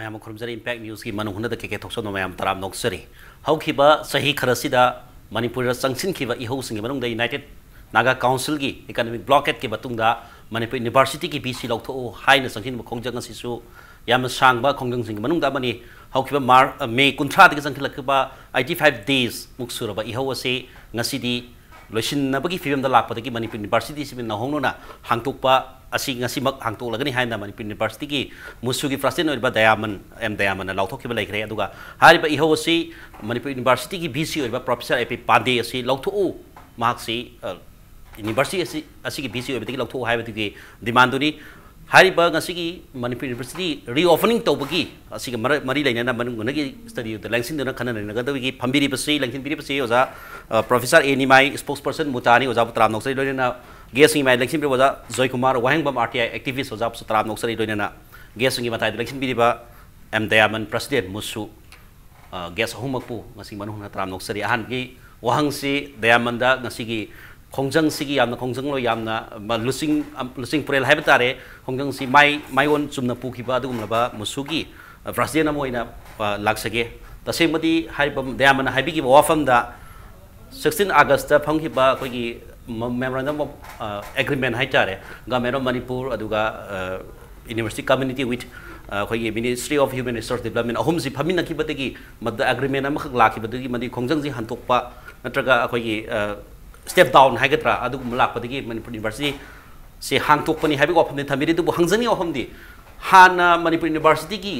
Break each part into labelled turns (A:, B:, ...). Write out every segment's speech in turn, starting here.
A: Ma'am खुरमजरी impact news की मनुहुन के थोसनो ma'am तराम नोक्सरी हौखिबा सही खरसिदा मणिपुर संगसिनखिबा इहौसिंग मनुंग यूनाइटेड नागा काउंसिल की इकोनॉमिक ब्लॉकेट के बतुंगा मणिपुर यूनिवर्सिटी की बीसी लौथो हाइन संगसिन खोंजंग असिसु याम सांगबा खोंजंग मनुंग मनी हौखिबा मे 30 संखिलकबा 85 डेज मुक्सुरबा इहौ असे ngasiदी लोइसिनबगी फिल्म लापदगी मणिपुर यूनिवर्सिटी से नहोंगना हांगतोकपा ꯃꯛ ꯍꯥꯡꯇꯣꯛꯂꯒꯅꯤ ꯍꯥꯏꯅ ꯃꯅꯤꯄꯨꯔ ꯌꯨꯅꯤꯚꯔꯁꯤꯇꯤꯒꯤ ꯃꯨꯁꯨꯒꯤ ꯄ꯭ꯔꯁꯤꯗꯦꯟꯠ ꯑꯣꯏꯔꯤꯕ ꯗꯌꯥꯃꯟ ꯗꯌꯥꯃꯟꯅ ꯂꯥꯎꯊꯣꯛꯈꯤꯕ ꯂꯩꯈ꯭ꯔꯦ ꯑꯗꯨꯒ ꯍꯥꯏꯔꯤꯕ ꯏꯍꯧ ꯑꯁꯤ ꯃꯅꯤꯄꯨꯔ ꯌꯨꯅꯤꯚꯔꯁꯤꯇꯤꯒꯤ ꯚꯤꯁꯤ ꯑꯣꯏꯔꯤꯕ ꯄ꯭ꯔꯣꯐꯦꯁꯔ ꯑꯦ ꯄꯤ ꯄꯥꯟꯗꯦ ꯑꯁꯤ ꯂꯧꯊꯣꯛꯎ ꯃꯍꯥꯛꯁꯤ ꯌꯨꯅꯤꯚꯔꯁꯤꯇꯤ ꯑꯁꯤꯒꯤ ꯚꯤꯁꯤ ꯑꯣꯏꯕꯗꯒꯤ ꯂꯧꯊꯣꯛꯎ ꯍꯥꯏꯕꯗꯨꯒꯤ ꯗꯤꯃꯥꯟꯗꯨꯅꯤ ꯍꯥꯏꯔꯤꯕ ꯉꯁꯤꯒꯤ ꯃꯅꯤꯄꯨꯔ ꯌꯨꯅꯤꯚꯔꯁꯤꯇꯤ ꯔꯤꯑꯣꯄꯅꯤꯡ ꯇꯧꯕꯒꯤ ꯑꯁꯤꯒ ꯃꯔꯤ ꯂꯩꯅꯅ ꯃꯅꯨꯡꯒꯤ ꯁ꯭ꯇꯗꯤꯗ ꯂꯦꯡꯁꯤꯟꯗꯨꯅ ꯈꯟꯅꯅꯒꯗꯕꯒꯤ ꯐꯝꯕꯤꯔꯤꯕꯁꯤ ꯂꯦꯡꯁꯤꯟꯕꯤꯔꯤꯕꯁꯤ ꯑꯣꯖꯥ ꯄ꯭ꯔꯣꯐꯦꯁꯔ ꯑꯦ ꯅꯤꯃꯥꯏ ꯁ꯭ꯄꯣꯛꯁ ꯄꯔꯁꯟ ꯃꯨꯇꯥꯅꯤ ꯑꯣꯖꯥꯕꯨ ꯇꯔꯥꯝ ꯅꯣꯛꯆꯔꯤ ꯂꯣꯏꯅꯅ गेस्ट माय लेक्सिन ओजा जय कुमार वाहेंगबम आरटीआई एक्टिविस्ट ओजा तराम नौसरी लोनना गेस्ट की मताई लेक्सिन एम दयामन प्रेसिडेंट मुसु गेस्ट अहुमकपु मनुना तराम नौसरी अहन की वहांसी दयामन खोंजंग सिगी यामना खोंजंग लो यामना लुसिंग पुरेल हाइब तारे खोंजंग सि माइओन चुमना पुखिबा अदुगुमलबा मुसुगी प्रेसिडेंट अमोइना लाक्सगे तसेमदी हाइब दयामन हाइबिगी वाफमदा 16 अगस्त फंगिबा कोगी memorandum of agreement hai tare government of Manipur aduga university community with khoi Ministry of Human Resource Development ahum si phamina ki bategi mad agreement am khak la ki bategi madi khongjang ji hantokpa natraga khoi step down hai gatra aduga lak bategi Manipur University se hangtokpani haibi ofam ni thamiri du hangjani ofam di hana Manipur University ki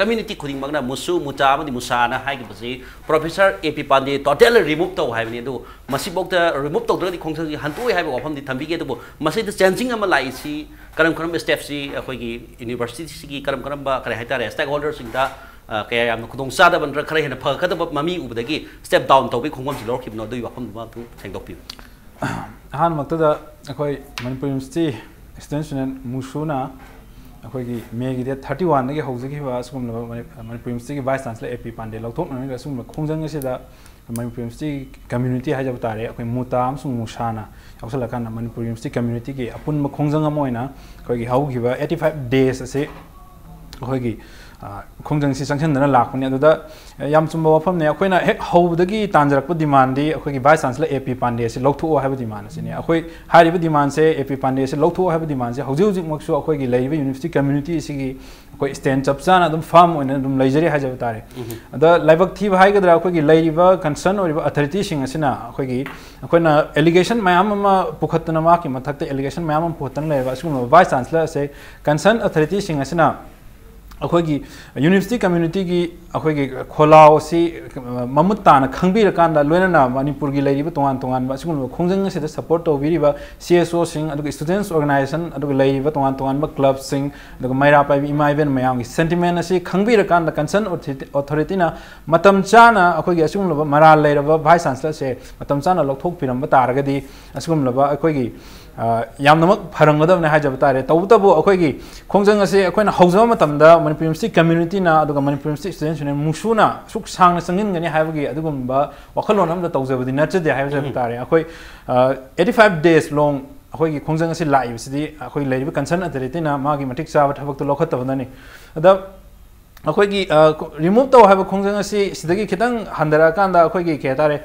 A: community खुदिंग मगना मुसु मुचा मदि मुसाना हाइगे बसी professor A P Pandey total remove तो हाइबनी दु मसिबोक रिमूव तो द्रदि खोंसंगी हंतोय हाइबो वफम दि थंबिगे दु मसिद चेंजिंग अमा लाइसी करम स्टेप सी अखोगी यूनिवर्सिटी सी करम बा करे हाइतारे स्टेक होल्डर सिंग दा कया याम खुदोंग सादा बनरा खरे हेन फखदब ममी उबदगी स्टेप डाउन तोबि खोंगम सि लौरखिबनो दु वफम मा तु सेंगदोपि
B: हान मक्तदा अखोय मणिपुर यूनिवर्सिटी एक्सटेंशन मुसुना अखोगी मे की डेट 31 के हौजखिबा असुम मणिपुर यूनिवर्सिटी की वाइस चांसलर एपी पांडे लौथोकनगा असुम खोंजंग असिदा मणिपुर यूनिवर्सिटी कम्युनिटी हाइजब तारे अखोय मुता अमसुम मुसाना यावसलकान मणिपुर यूनिवर्सिटी कम्युनिटी की अपुन खोंजंग अमोइना अखोगी हौगिबा 85 डेज असे अखोगी खोंजंग सि संगसनदना लाखपने अदुदा याम चुम्बा वफमने अखोइना हेक हौबदगी तांजरकप डिमांड दी अखोगी वाइस चांसलर एपी पांडे से लौथो हाइब डिमांड असिने अखोई हारिबा डिमांड से एपी पांडे से लौथो हाइब डिमांड से हौजि हौजि मक्सु अखोगी लेरिबा यूनिवर्सिटी कम्युनिटी सिगी अखोई स्टैंड चपचाना दम फार्म ओइना दम लेजरी हाइजब तारे अदा लाइबक थी हाइगदरा अखोगी लेरिबा कंसर्न ओरिबा अथॉरिटी सिंग असिना अखोगी अखोइना एलिगेशन मयाम अमा पुखतना मा की मथकते एलिगेशन मयाम अमा पुखतन लेबा असुम वाइस चांसलर से कंसर्न अथॉरिटी सिंग असिना अखोगी यूनिवर्सिटी कम्युनिटी की अखोगी खोलाव से ममुत ताना खंगबिरकांदा लोइना मणिपुर की लेरिबा तोंगान तोंगान बा खोंजंग से सपोर्ट तौबिरिबा सीएसओ सिंग अदुग स्टूडेंट्स ऑर्गेनाइजेशन अदुग लेरिबा तोंगान तोंगान बा क्लब सिंग अदुग मैरा पाइबी इमाइवेन मयाम की सेंटिमेंट असे खंगबिरकांदा कंसर्न अथॉरिटी ना मतम चाना अखोगी असुगुमलबा मराल लेरबा वाइस चांसलर से मतम चाना लौथोक पिरंबा तारगदी असुगुमलबा अखोगी यामनमक फरंगदबने हाजब तारे तौतबो अखोगी खोंजंग असे अखोइना हौजब मतमदा मणिपुर यूनिवर्सिटी कम्युनिटी ना अदुगा मणिपुर यूनिवर्सिटी स्टूडेंट्स ने मुसुना सुख सांगना संगिनगनि हाइबगी अदुगुमबा वखलोन अमदा तौजबदि नचदे हाइबजब तारे अखोई 85 डेज लोंग अखोगी खोंजंग असे लाइबसिदि अखोई लेरिबा कंसर्न अथॉरिटी ना मागी मटिक चाबा थबकतो लौखतबदनि अदा अखोगी रिमूव तो हाइब खोंजंग असे सिदगी खितंग हंदराकांदा अखोगी के तारे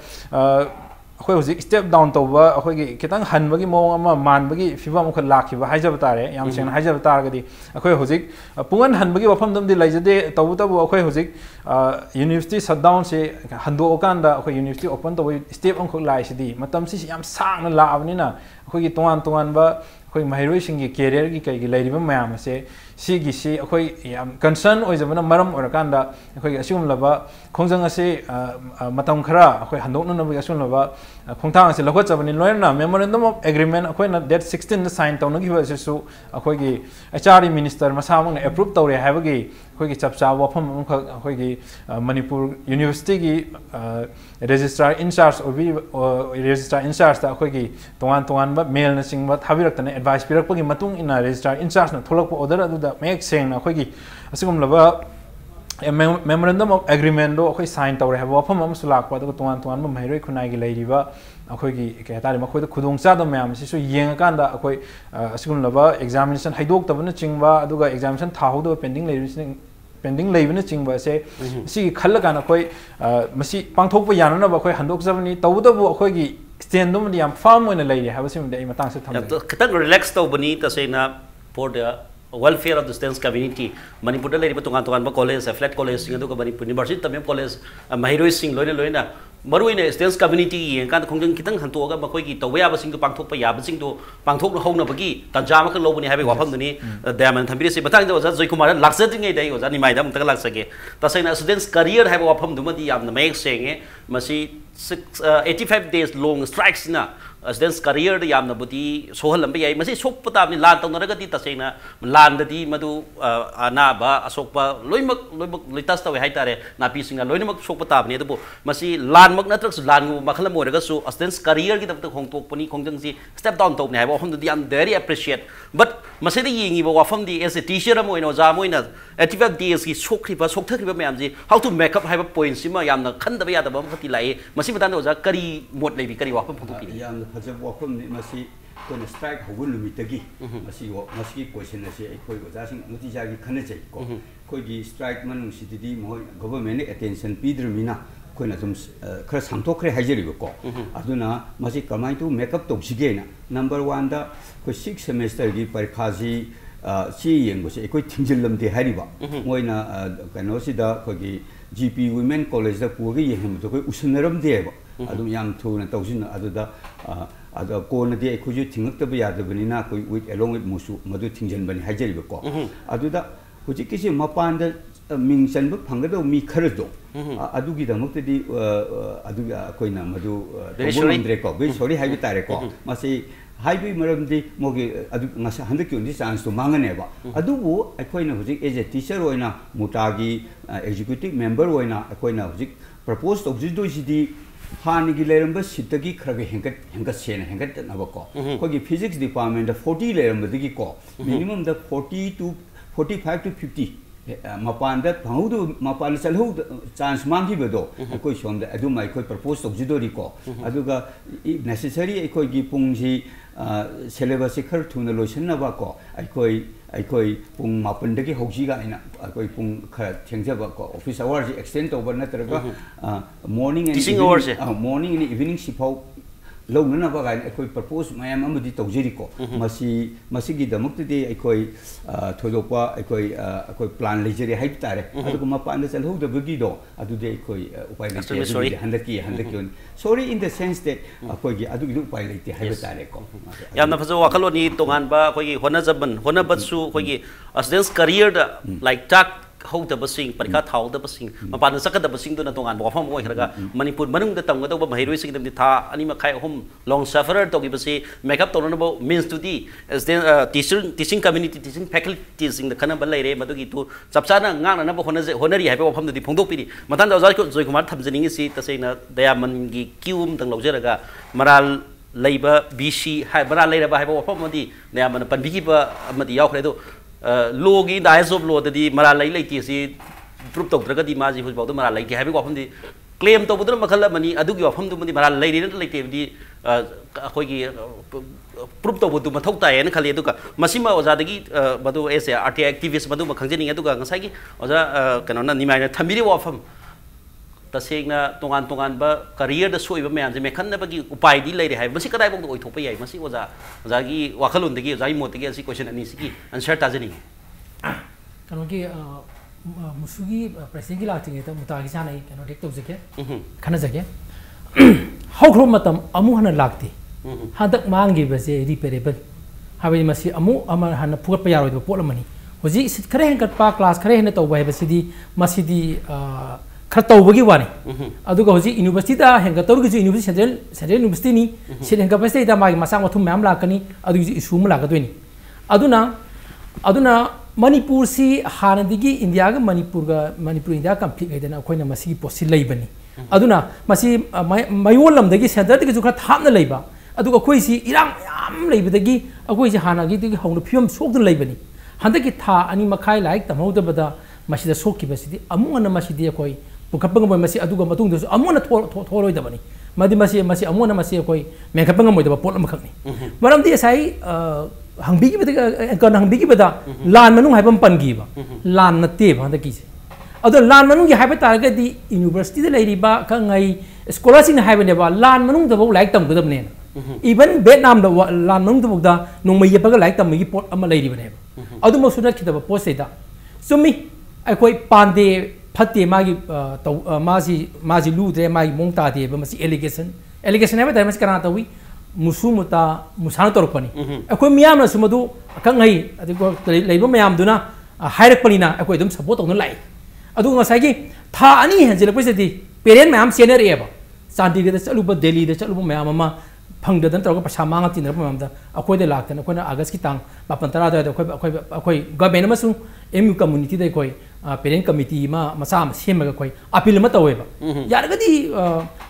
B: अखोई हुजिक स्टेप डाउन तौबा अखोगी खितंग हनबगी मोंग अमा मानबगी फिबम अख लाखिबा हाइजब तारे याम सेन हाइजब तारगदी अखोई हुजिक पुंगन हनबगी वफमदमदि लैजदे तौबतबो अखोई हुजिक यूनिवर्सिटी शटडाउन से हंदोकांदा अखोई यूनिवर्सिटी ओपन तौबो स्टेप अमख लाइसिदि मतमसि याम सांगना लाबनिना अखोगी तोंगान तोंगानबा अखोई महिरोइसिंगी कैरियर की कई लैरिबा मयाम से सिगिसी अखोई याम कंसर्न ओइजबना मरम ओरकांदा अखोई असुमलबा खोंजंग असे मतम खरा अखोई हंदोकनबगी असुमलबा खोंथांग असे लखोचबनि लोयना मेमोरेंडम ऑफ एग्रीमेंट अखोइना डेट 16 साइन तौनगिबसु अखोईगी एचआरडी मिनिस्टर मसामंग एप्रूव तौरे हाइबगी अखोईगी चपचा वफम अखोईगी मणिपुर यूनिवर्सिटी की रजिस्ट्रार इंचार्ज इंचार्ज ता अखोईगी तोंगान तोंगान मेल न सिंगबा थाबिरक्तने एडवाइस पिरक्पगी मतुंग इना रजिस्ट्रार इंचार्ज न थोलकपो ऑर्डर अदुदा मेक सेंग अखोईगी असुगुमलबा मेमोरेंडम ऑफ एग्रीमेंट दो अखोई साइन तौरे हाइब वफम अमसु लाकपा अदुगा तोंगान तोंगान महिरोइ खुनाइगी लैरिबा अखोईगी के तारे मखोइदा खुदोंग चादम मयाम सिसु येंगाकांदा अखोई असुगुमलबा एग्जामिनेशन हाइदोक्तबना चिंगबा अदुगा एग्जामिनेशन थाहोदो पेंडिंग लेबन चिंग से सी खल काना कोई मसी पांथोक याना कोई हंदोक जबनी तौदबु अखोगी स्टैंड याम फार्म होने लेरे हाबसिमदे मतंग से थम
A: खतंग रिलैक्स तौबनी तसेना for the welfare of the students community Manipur le tungan tungan ba college flat college sing adu ka Manipur university tamem college mahiroi sing loina loina maruina students community yeng kan khongjang kitang hanto ga makoi gi tawya ba sing to pangthok pa ya ba sing to pangthok no hona bagi tanja ma ka lobuni habi wafam duni diamond thambire se batang da oza joy kumar laksa ding dai oza ni mai dam tak laksage tasaina students career habi wafam dumadi yam na mek senge masi 85 days long strikes na students career da yam na buti sohal lambe yai masi sok pata ni lan tong na ga ti tasaina lan da di madu ana ba asok pa loimak litas tawe hai tare na pi singa loimak sok pata ni da bo masi lan mak na trak lan gu makhala mo ga su students career gi tabta khong tok pani khongjang si step down tok ne hai ba hom di am very appreciate but masi da yingi ba wafam di as a teacher mo ino za mo ina 85 days gi sokri ba sok thakri ba mayam ji how to make up hai ba points ma yam na khan da ba ya da ba khati lai masi badan oza kari mot lebi kari wafam phok pi
C: yam phajab wafam ni masi ko na strike hobun lumitagi masi question ase koi oza sing notija gi khane chai ko koi gi strike manung sididi mo government attention pidrmina ko na tum khara samthokre hajeri ko aduna masi kamai to make up toksige na number 1 da ko 6 semester gi parikhaji si yeng se koi thingjil lamde hariba moina kano sida ko gi GP women college da pugi yeng to koi usunaram de ba adum yam thuna tawjin aduda ada ko na de ko ju thingak ta ba ya da bani na koi with along with musu madu thingjin bani hajeri ko aduda huji kisi mapan da ming san bu phang da mi khar do adugi da mukta di aduga koi na madu andre ko be sorry hai tare ko masi hai bi maram di mogi adu ngasa handak ki chance to mangane ba adubu akoi na huji as a teacher oina mutagi executive member oina akoi na huji propose to jido jidi hani gi leramba sitagi khraga hengat sena hengat na ba ko ko gi physics department da 40 leramba digi ko minimum da 40 to 45 to 50 mapan da phaudu mapan salhu chance mangi bedo koi som da adu mai koi propose to jidori ko aduga necessary koi gi pungji syllabus khar thuna lotion na ba ko koi pung mapan da gi hoji ga ina koi pung khar thengja ba ko office hours extend over na taraga morning and morning and evening sipau lo na ba ga koi propose mayam amudi tawjiri ko masi gi damak de koi thodopa koi plan lejeri hai tare adu ma pan da salhu da bagi do adu de koi upai le handaki sorry in the sense that koi gi adu gi upai le hai tare ko
A: yam na phajo wakaloni tongan ba koi gi honabat su koi gi students career da like tak how the basing parika thau the basing mapan sakad the basing do na tongan bo pham oi khraga Manipur manung da tam ga ba mahiroi sing dem tha ani ma khai hom long sufferer to gi basi make up to no means to the as then teaching community teaching faculties in the kana ba lai re madu gi tu chapcha na ngang na ba honari hai ba pham di phongdok pi matan da joy kumar thamjani si ta sei na dayaman gi kium tang lojeraga maral leiba BC hai maral leira ba hai ba pham di dayaman pan bi ba amadi yaw khre do logi dies of law the mara lai lai ti si proof to traga di ma ji hus ba mara lai ki ha bi ko pham di claim to budra makhala mani adu gi pham du mani mara lai ri lai te di khoi gi proof to budu mathau ta en khali adu ka masima oza dagi badu as a RTI activist badu ma khangjani adu ka ngasai gi oza kana na nimai na thamiri wa pham tasegna tongan ba career da soiba me anje me khanna ba gi upai di lai re hai masi kadai bong oi thopa yai masi oza gi wakhalun dagi oza mot dagi asi question ani si gi answer ta jani
D: kano gi musugi president gi lati ta mutagi sanai kano tek to jake khana jake hawkhro matam amu hana lakti hadak mangi ba se repairable habai masi amu amar hana phugat pa yaroi ba polamani hoji sit khare hen kat pa class khare hen to ba ba sidi masidi खरतौ बगी वानी अदुगा होजी university दा हेंगा तौरगी जी university central university नी seat हेंगा बसे दा मागी मसा मथु ma'am लाकनी अदुगी issue म लागदोनी अदुना मणिपुर सी हानदिगी इंडिया गा मणिपुर इंडिया कंफ्लिक्ट हैदना अखोइना मसी पोसी लैबनी अदुना मसी मयोलम दगी सेंटर दगी जुखरा थामना लैबा अदुगा अखोइ सी इरांग याम लैबदगी अखोइ सी हानागी दगी हौन फियम सोकदन लैबनी हंदकी था अनि मखाइ लाइक तमौदबदा मसीदा सोकी बसीदी अमुना मसीदी अखोइ पुखपंग मोय मसी अदुगा मतुंग दसु अमुना थोरोय दबनी मदि मसी अमुना मसी अखोइ मेखपंग मोय दबा पोट मखकनी मरमदी साई हंगबी की बदा कन हंगबी की बदा लान मनु हाइबम पनगी बा लान नते बा हंदकी से अदो लान मनुंग की हाइबे तारगदी यूनिवर्सिटी दे लेरिबा खंगाई स्कॉलरशिप हाइबे नेबा लान मनुंग दबो लाइक तम गदबने इवन वियतनाम द लान मनुंग दबो दा नोंमै यपगा लाइक तम की पोट अमा लेरिबने अदो मसुना खिदबा पोट सेदा सुमी अखोई पांडे फत्ते मागी माजी लुद्रे मागी मोंग तादे बमसी एलिगेशन हाइबे तारमस करा तवी मुसु मुता मुसाना तोरपनी अखोई मियाम ना सुमदु खंगाई अदिको लेबो मयाम दुना हाइरकपनिना अखोई दम सपोर्ट तौन लाई अदु ngसाई था अनि हेंजिलपसदी पेरेंट मैम सेनर एबा चांदीगढ़ चलुब दिल्ली चलुब मैम अमा फंगदन तौर पैसा मांग तीनरप मैम अखोद लाक्तन अखोना अगस्त की तांग 15 अखोई गवर्नमेंट एम यू कम्युनिटी अखोई पेरेंट कमिटी मचा सेमग अखोई अपील तौब यारगदी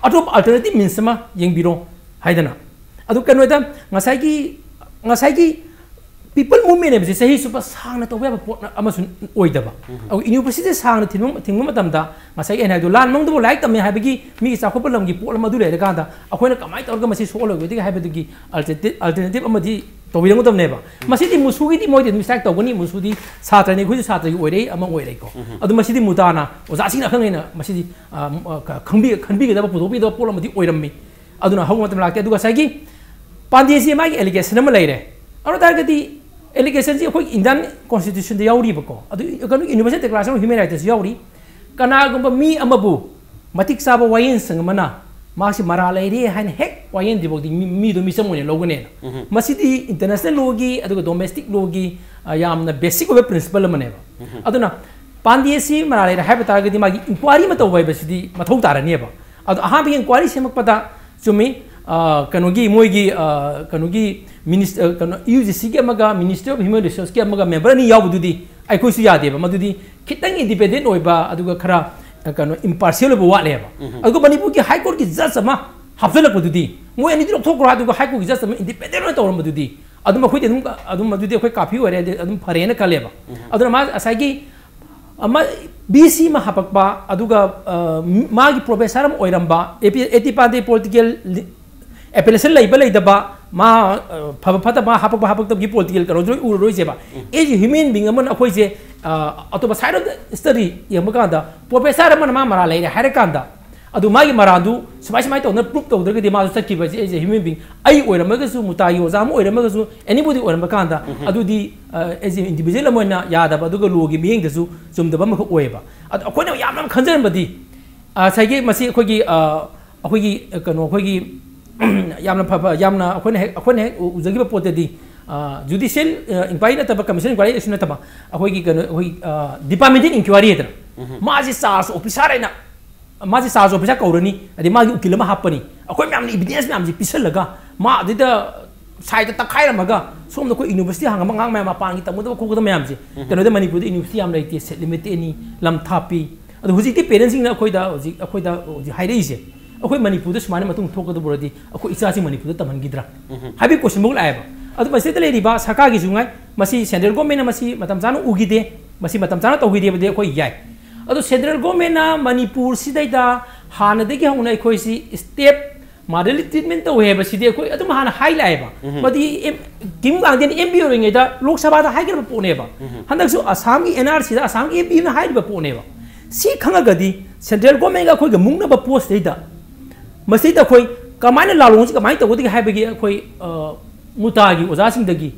D: अटोप अल्टरनेटिव मीन्स येंबिरो हाइदना अदु कनोदा ngसाई people movement है सही सुपर सांगना तो वेब पोट अमसुन ओइदबा अब यूनिवर्सिटी सांगना थिंग मतमदा ngसाई एन हाइदो लान मंगदो लाइक तमे हाइबगी मी चाखोप लमगी पोट मदु लेर कांदा अखोइना कमाय तौरगा मसी सोलोगदि हाइबदुगी अल्टरनेटिव अमदि तोबिरंग तमनेबा मसीदी मुसुगी मोइदि मिस्टेक तौगनी मुसुदी छात्रनि खुजु छात्रगी ओइरै अमा ओइरै को अदु मसीदी मुताना ओजासिना खंगैना मसीदी खंबीगदबा पुदोबिदबा पोट अमदि ओइरम्मी अदुना हौ मतम लाक्ते अदुगा साइगी पांडेसी मागी एलिगेशन अमा लेरे अरो तारगदी एलिगेशन से इंडियन कॉन्स्टिट्यूशन यावरीबको universal declaration of human rights यावरी कनागुंबा मी अमबु मतिक साब वायन संगमना मासी मरा लेरे हाइन हेक वायन दिबोदी मी दो मिसम मोने लोगने मसीदी इंटरनेशनल लॉगी अदुगा डोमेस्टिक लॉगी यामना बेसिक ओबे प्रिंसिपल मनेबा अदुना पांडेसी मरा लेरे हाइबा तारगदी मागी इंक्वायरी मतो वाइबसिदी मथौ तारनेबा अदु अहाबी इंक्वायरी सेमकपदा चुमी कनोगी मोगी कनोगी मिनिस्टर कनो यूजीसी के मगा मिनिस्टर ऑफ ह्यूमन रिसोर्स के मगा मेंबर नि यावदुदी आइकोसु यादेबा मदुदी खितंग इंडिपेंडेंट ओइबा अदुगा खरा कनो इम्पार्शियल ओबा वालेबा अदुगा मणिपुर की हाई कोर्ट की जज अमा हाफलकपदुदी मोय अनि दिरो थोकरो अदुगा हाई कोर्ट की जज अमा इंडिपेंडेंट तौरमदुदी अदुम अखोइ अदुम मदुदी अखोइ काफी ओरे अदुम फरेना कलेबा अदुना मा असागी अमा बीसी मा हापकबा अदुगा मागी प्रोफेसर अम ओइरंबा एटी पादे पॉलिटिकल एपेलेशन लेबा मा फब फत मा हापक हापक तब की पॉलिटिकल करो जो उर रोइ जेबा एज ह्यूमन बीइंग अमन अखोइ जे अतोबा साइड ऑफ स्टडी यमकादा प्रोफेसर अमन मा मरा लेरे हारे कांदा अदु मागी मरादु समाई तौन प्रूफ तौदरगदि मा सकिबा जे एज ह्यूमन बीइंग आई ओइरमगसु मुताई ओजाम ओइरमगसु एनीबॉडी ओइरम कांदा अदुदी एज इंडिविजुअल अमना यादबा अदुगा लोगी मियंगदसु जुमदबा मख ओइबा अदु अखोइना यामना खंजरबदी साइगे मसी अखोगी कनो अखोगी यामना फबा यामना अखोने उजगी पोतेदी जुडिशियल इंक्वायरी नतबा कमीशन इंक्वायरी इशू नतबा अखोगी अखोई डिपार्टमेंटल इंक्वायरी हेदर माजी चार्ज ऑफिसर हैना माजी चार्ज ऑफिसर कौरनी अदि मागी उकिल मा हापनी अखोई म्याम एविडेंस म्याम जी पिसलगा मा अदिदा साइड तखाइरमगा सोम को यूनिवर्सिटी हांगा मंगांग म्याम पांगी तमुदबा खोगदा म्याम जी कनोदे मणिपुर यूनिवर्सिटी याम लेते सेट लिमिट एनी लम थापी अदु हुजिति पेरेंट्स सिंग अखोइदा हाइरेइसे अखोई मणिपुर सुमाने मतुंग थोकदबुरदी अखोई इचासी मणिपुर तमनगिद्रा हाबी क्वेश्चन बुक लाएबा अदु मसिद लेरिबा सरकार की जुंगाई मसी सेंट्रल गवर्नमेंट मसी मतम जानु उगिदे मसी मतम जानु तौगिदे बदे अखोई याय अदु सेंट्रल गवर्नमेंट मणिपुर सिदैदा हानदगी हौना अखोई सी स्टेप मॉडल ट्रीटमेंट तौहे बसिदे अखोई अदुम हाना हाई लाएबा बदी किम गांदेन एमबी ओरिंगेदा लोक सभा दा हाइगर पोनेबा हंदकसु असम की एनआरसी दा असम की एमबी ना हाइबा पोनेबा सी खंगगदी सेंट्रल गवर्नमेंट अखोई ग मुंगनबा पोस्ट देदा मसीद अखोई कमायना लालोंग कमाय तौगदि हाइबगी अखोई मुतागी ओजासिंगदगी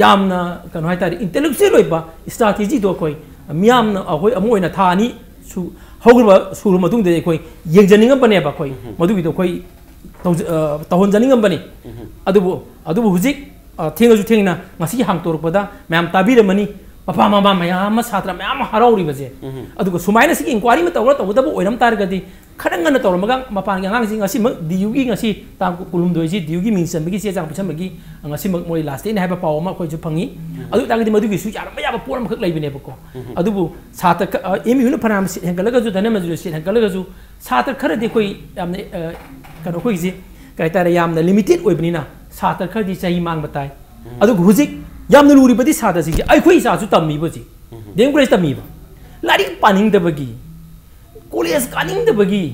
D: यामना कनो हाइतारी इंटेलेक्चुअल ओइबा स्ट्रेटजी दो अखोई मियामना अखोई अमोइना थानी सु हौग्रबा सुरु मतुंग दे अखोई येंजनिंग बनेबा अखोई मदुगी दो अखोई तौहनजनिंग बने अदुबु हुजिक थेंगजु थेंगना ngasi हांगतोरपदा मैम ताबीरमनी पपा मामा मैम छात्र मैम हराउरीबजे अदुगो सुमाइना सिगी इंक्वायरी में तौगदबो ओइरम तारगदी खरंगन तौरमगा मपान के आंगांग ngasi दियुगी ngasi ताम कुलुमदोइजी दियुगी मिंसनबगी चेजांग पिसनबगी ngasi मोइ लास्ट डे हाइबा पाव मा खोइ जु फंगी अदु तागदि मदुगी सु यारम याबा पोरम खक लैबनेबको अदुबु छात्र एमी हुन फनाम हेंगलगजु धनमजु से हेंगलगजु छात्र खरदि खोइ यामने कनो खोइजी काइतारे यामना लिमिटेड ओइबनिना छात्र खरदि सही मांग बताय अदु हुजिक यामना लुरिबदि छात्र सिगी आइखोइ सासु तम्मीबजी देम ग्रेस तम्मीबा लारिक पानिंगदबगी कॉलेज कानिंगदबगी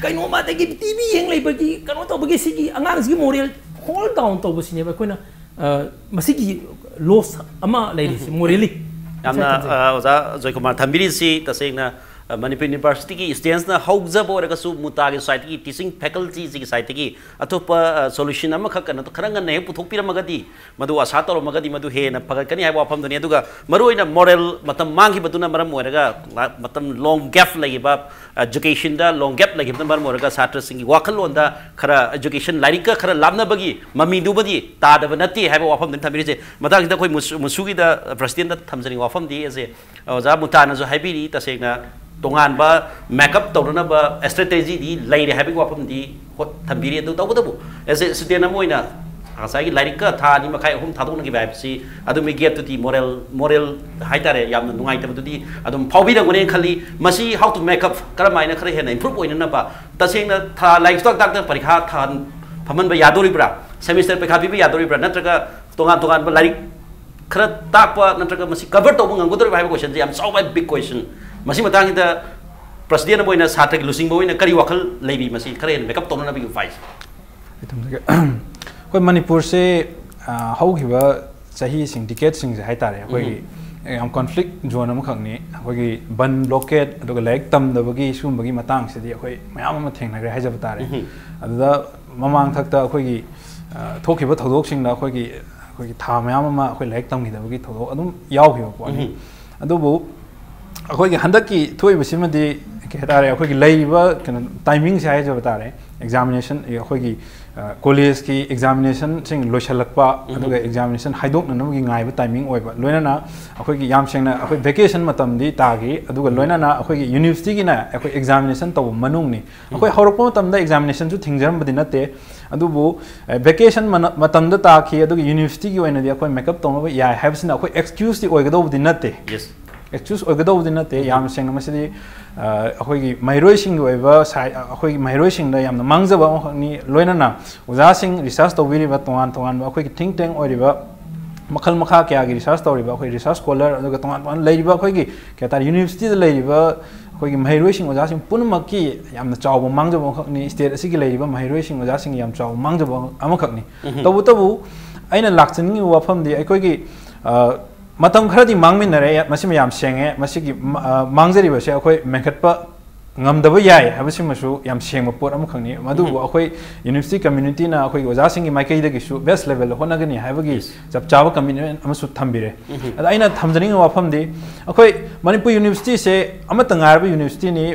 D: कइनोमा तगी टीवी येंग लेबगी कनो तबगी सिगी अंगांग सिगी मोरल होल्ड डाउन तबसिनेबा कोइना मसिगी लॉस अमा लेरिसि मोरली
A: यामना ओजा जयकुमार थंबिरी सी तसेंगना Manipur University ki students na haugjab or kasu muta gi site ki teaching faculty ji site ki atopa solution ama khak na to kharanga ne puthok pira magadi madu asa tor magadi madu he na pagat kani haiba pham duni aduga maroina moral matam mangi batuna maram moiraga matam long gap lagi ba education da long gap lagi matam maram moiraga satra singi wakal londa khara education larika khara lamna bagi mami du badi ta da banati haiba wafam dun thamiri se matang da koi musugi da president da thamjani wafam di ase ja muta na jo haibiri ta segna tongan ba makeup tawna ba strategy di laire habi wafam di thambiri du taw bu ase student na moina asai gi larika tha ni makai hum thadong gi vibe si adu me get to the moral haitare yam nungai ta du di adum phawbi da ngone khali masi how to make up karamaina khare hena improve oina na ba ta segna tha livestock doctor parikha than phaman ba yadori bra semester pe khabi ba yadori bra natraga tongan ba larik khara takpa natraga masi cover to bang ngodori ba question ji am so big question masi matang da president boina satra gi losing boina kari wakal leibi masi khare make up to na bi fight
B: कोई मणिपुर से हौखिबा सही सिंग ticket सिंग से हाइतारे कोई हम conflict zone अम खंगनी कोई बन blockade अदुगा like तम दबगी सुमबगी मतंग से दी कोई मयाम अम थेंगनगरे हाइजब तारे अदुदा ममांग थक्ता कोई थोखिबा थौदोक सिंग दा कोई था मयाम अम कोई लाइक तमगी दबगी थौदोक अदुम यावखिबा पोनी अदुबु कोई हंदक की थोइबसिमदी के तारे कोई लाइबा टाइमिंग से हाइजब तारे एग्जामिनेशन कोई कॉलेज की एग्जामिनेशन सिंग लोइसलक्पा अदुगा एग्जामिनेशन हाइदोकननगी गाइबा टाइमिंग ओइबा लोइनाना अखोगी याम सेंगना अखोई वेकेशन मतमदी तागी अदुगा लोइनाना अखोगी यूनिवर्सिटी की ना अखोई एग्जामिनेशन तब मनुंगनी अखोई हौरकपा मतमदा एग्जामिनेशन जु थिंगजरमबदी नते अदुबु वेकेशन मतमदा ताखी अदुगा यूनिवर्सिटी की ओइनादी अखोई मेकअप तौनबा याय हाइबसिना अखोई एक्सक्यूज दी ओइगदौबदी नते एक्सक्यूज ओइगदौबदी नते याम सेंगना मसिदी अखोगी महिरोइसिंग ओइबा साइ अखोगी महिरोइसिंग दा यामना मांगजबा अखनी लोइनाना उजासिंग रिसर्च तौबिरिबा तोंगान अखोगी थिंक टैंक ओइरिबा मखल मखा क्या की रिसर्च तौरिबा अखोई रिसर्च स्कॉलर अदुगा तोंगान लेरिबा अखोगी केता यूनिवर्सिटी दा लेरिबा अखोगी महिरोइसिंग उजासिंग पुनमकी यामना चावबा मांगजबा अखनी स्टेट असिगी लेरिबा महिरोइसिंग उजासिंग याम चाव मांगजबा अमखकनी तबु अइना लाक्चनिंग वाफमदी अखोगी मतम खरदी मांगमिनरे मसिम याम सेंगे मसिगी मांगजरिबसे अखोई मेंखटपा ngamdaba yai habasi masu yam sengma pot am khangni madu akhoi university community na akhoi oja singi maikai da gisu best level hona gani habagi jab chawa community amasu thambire ada aina thamjani wafam di akhoi manipur university se amata ngarba university ni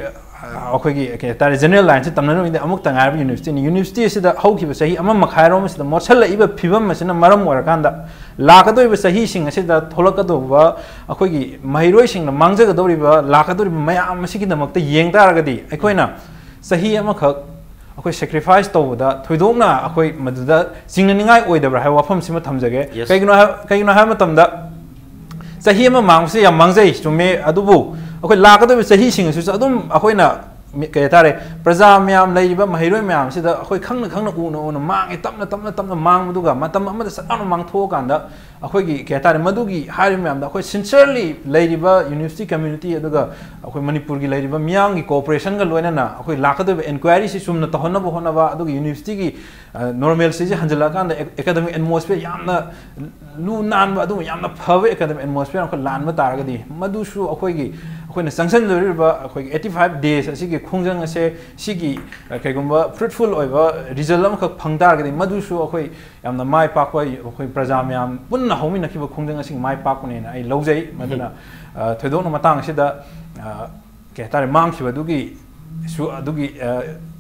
B: akhoi gi ke tare general line se tamna no inde amuk tangarba university se da hauki ba sahi amma makhairo ma se da morsal iba phibam ma se na maram warakanda lakadoi ba sahi sing se da tholakado ba akhoi gi mahiroi sing na mangjagadori ba lakadori mayam ma sigi damak ta yeng taragadi akhoi na sahi ama khak akhoi sacrifice to da thoidongna akhoi maduda singnaningai oidabra ha wafam sima thamjage kaigino ha matam da sahi ama mangse yam mangjai chume adubu अखोई लाकदो सही सिंग सु अदुम अखोइना के तारे प्रजा ma'am लैबा महिरोय ma'am सिदा अखोई खंगना खंगना उनो उनो मांगे तमना मांग मदुगा मतम अमदा सदानो मांग थो कांदा अखोई के तारे मदुगी हारि म्याम दा अखोई सिंसियरली लैरिबा यूनिवर्सिटी कम्युनिटी अदुगा अखोई मणिपुर की लैरिबा म्यांग की कोऑपरेशन का लोइना अखोई लाकदो इंक्वायरी से सुमना तहनबो होनबा अदुगा यूनिवर्सिटी की नॉर्मल से हंजला कांदा एकेडमिक एटमॉस्फेयर यामना लू नानबा अदु यामना फवे एकेडमिक एटमॉस्फेयर अखोई लानबा तारगदी मदुसु अखोई की अखोइना संक्शन लरिबा अखोई 85 डेज असिगी खोंजंग असे सिगी कइगुंबा फ्रूटफुल ओइबा रिजल्ट अमखक फंगतारगदी मदुसु अखोई यामना माय पाकवा अखोई प्रजा म्याम पुन्ना होमिना खिबा खोंजंग असिग माय पाकनेना आई लौजै मदना थोइदोन मतंग सिदा के तारे मांग खिबा दुगी सु दुगी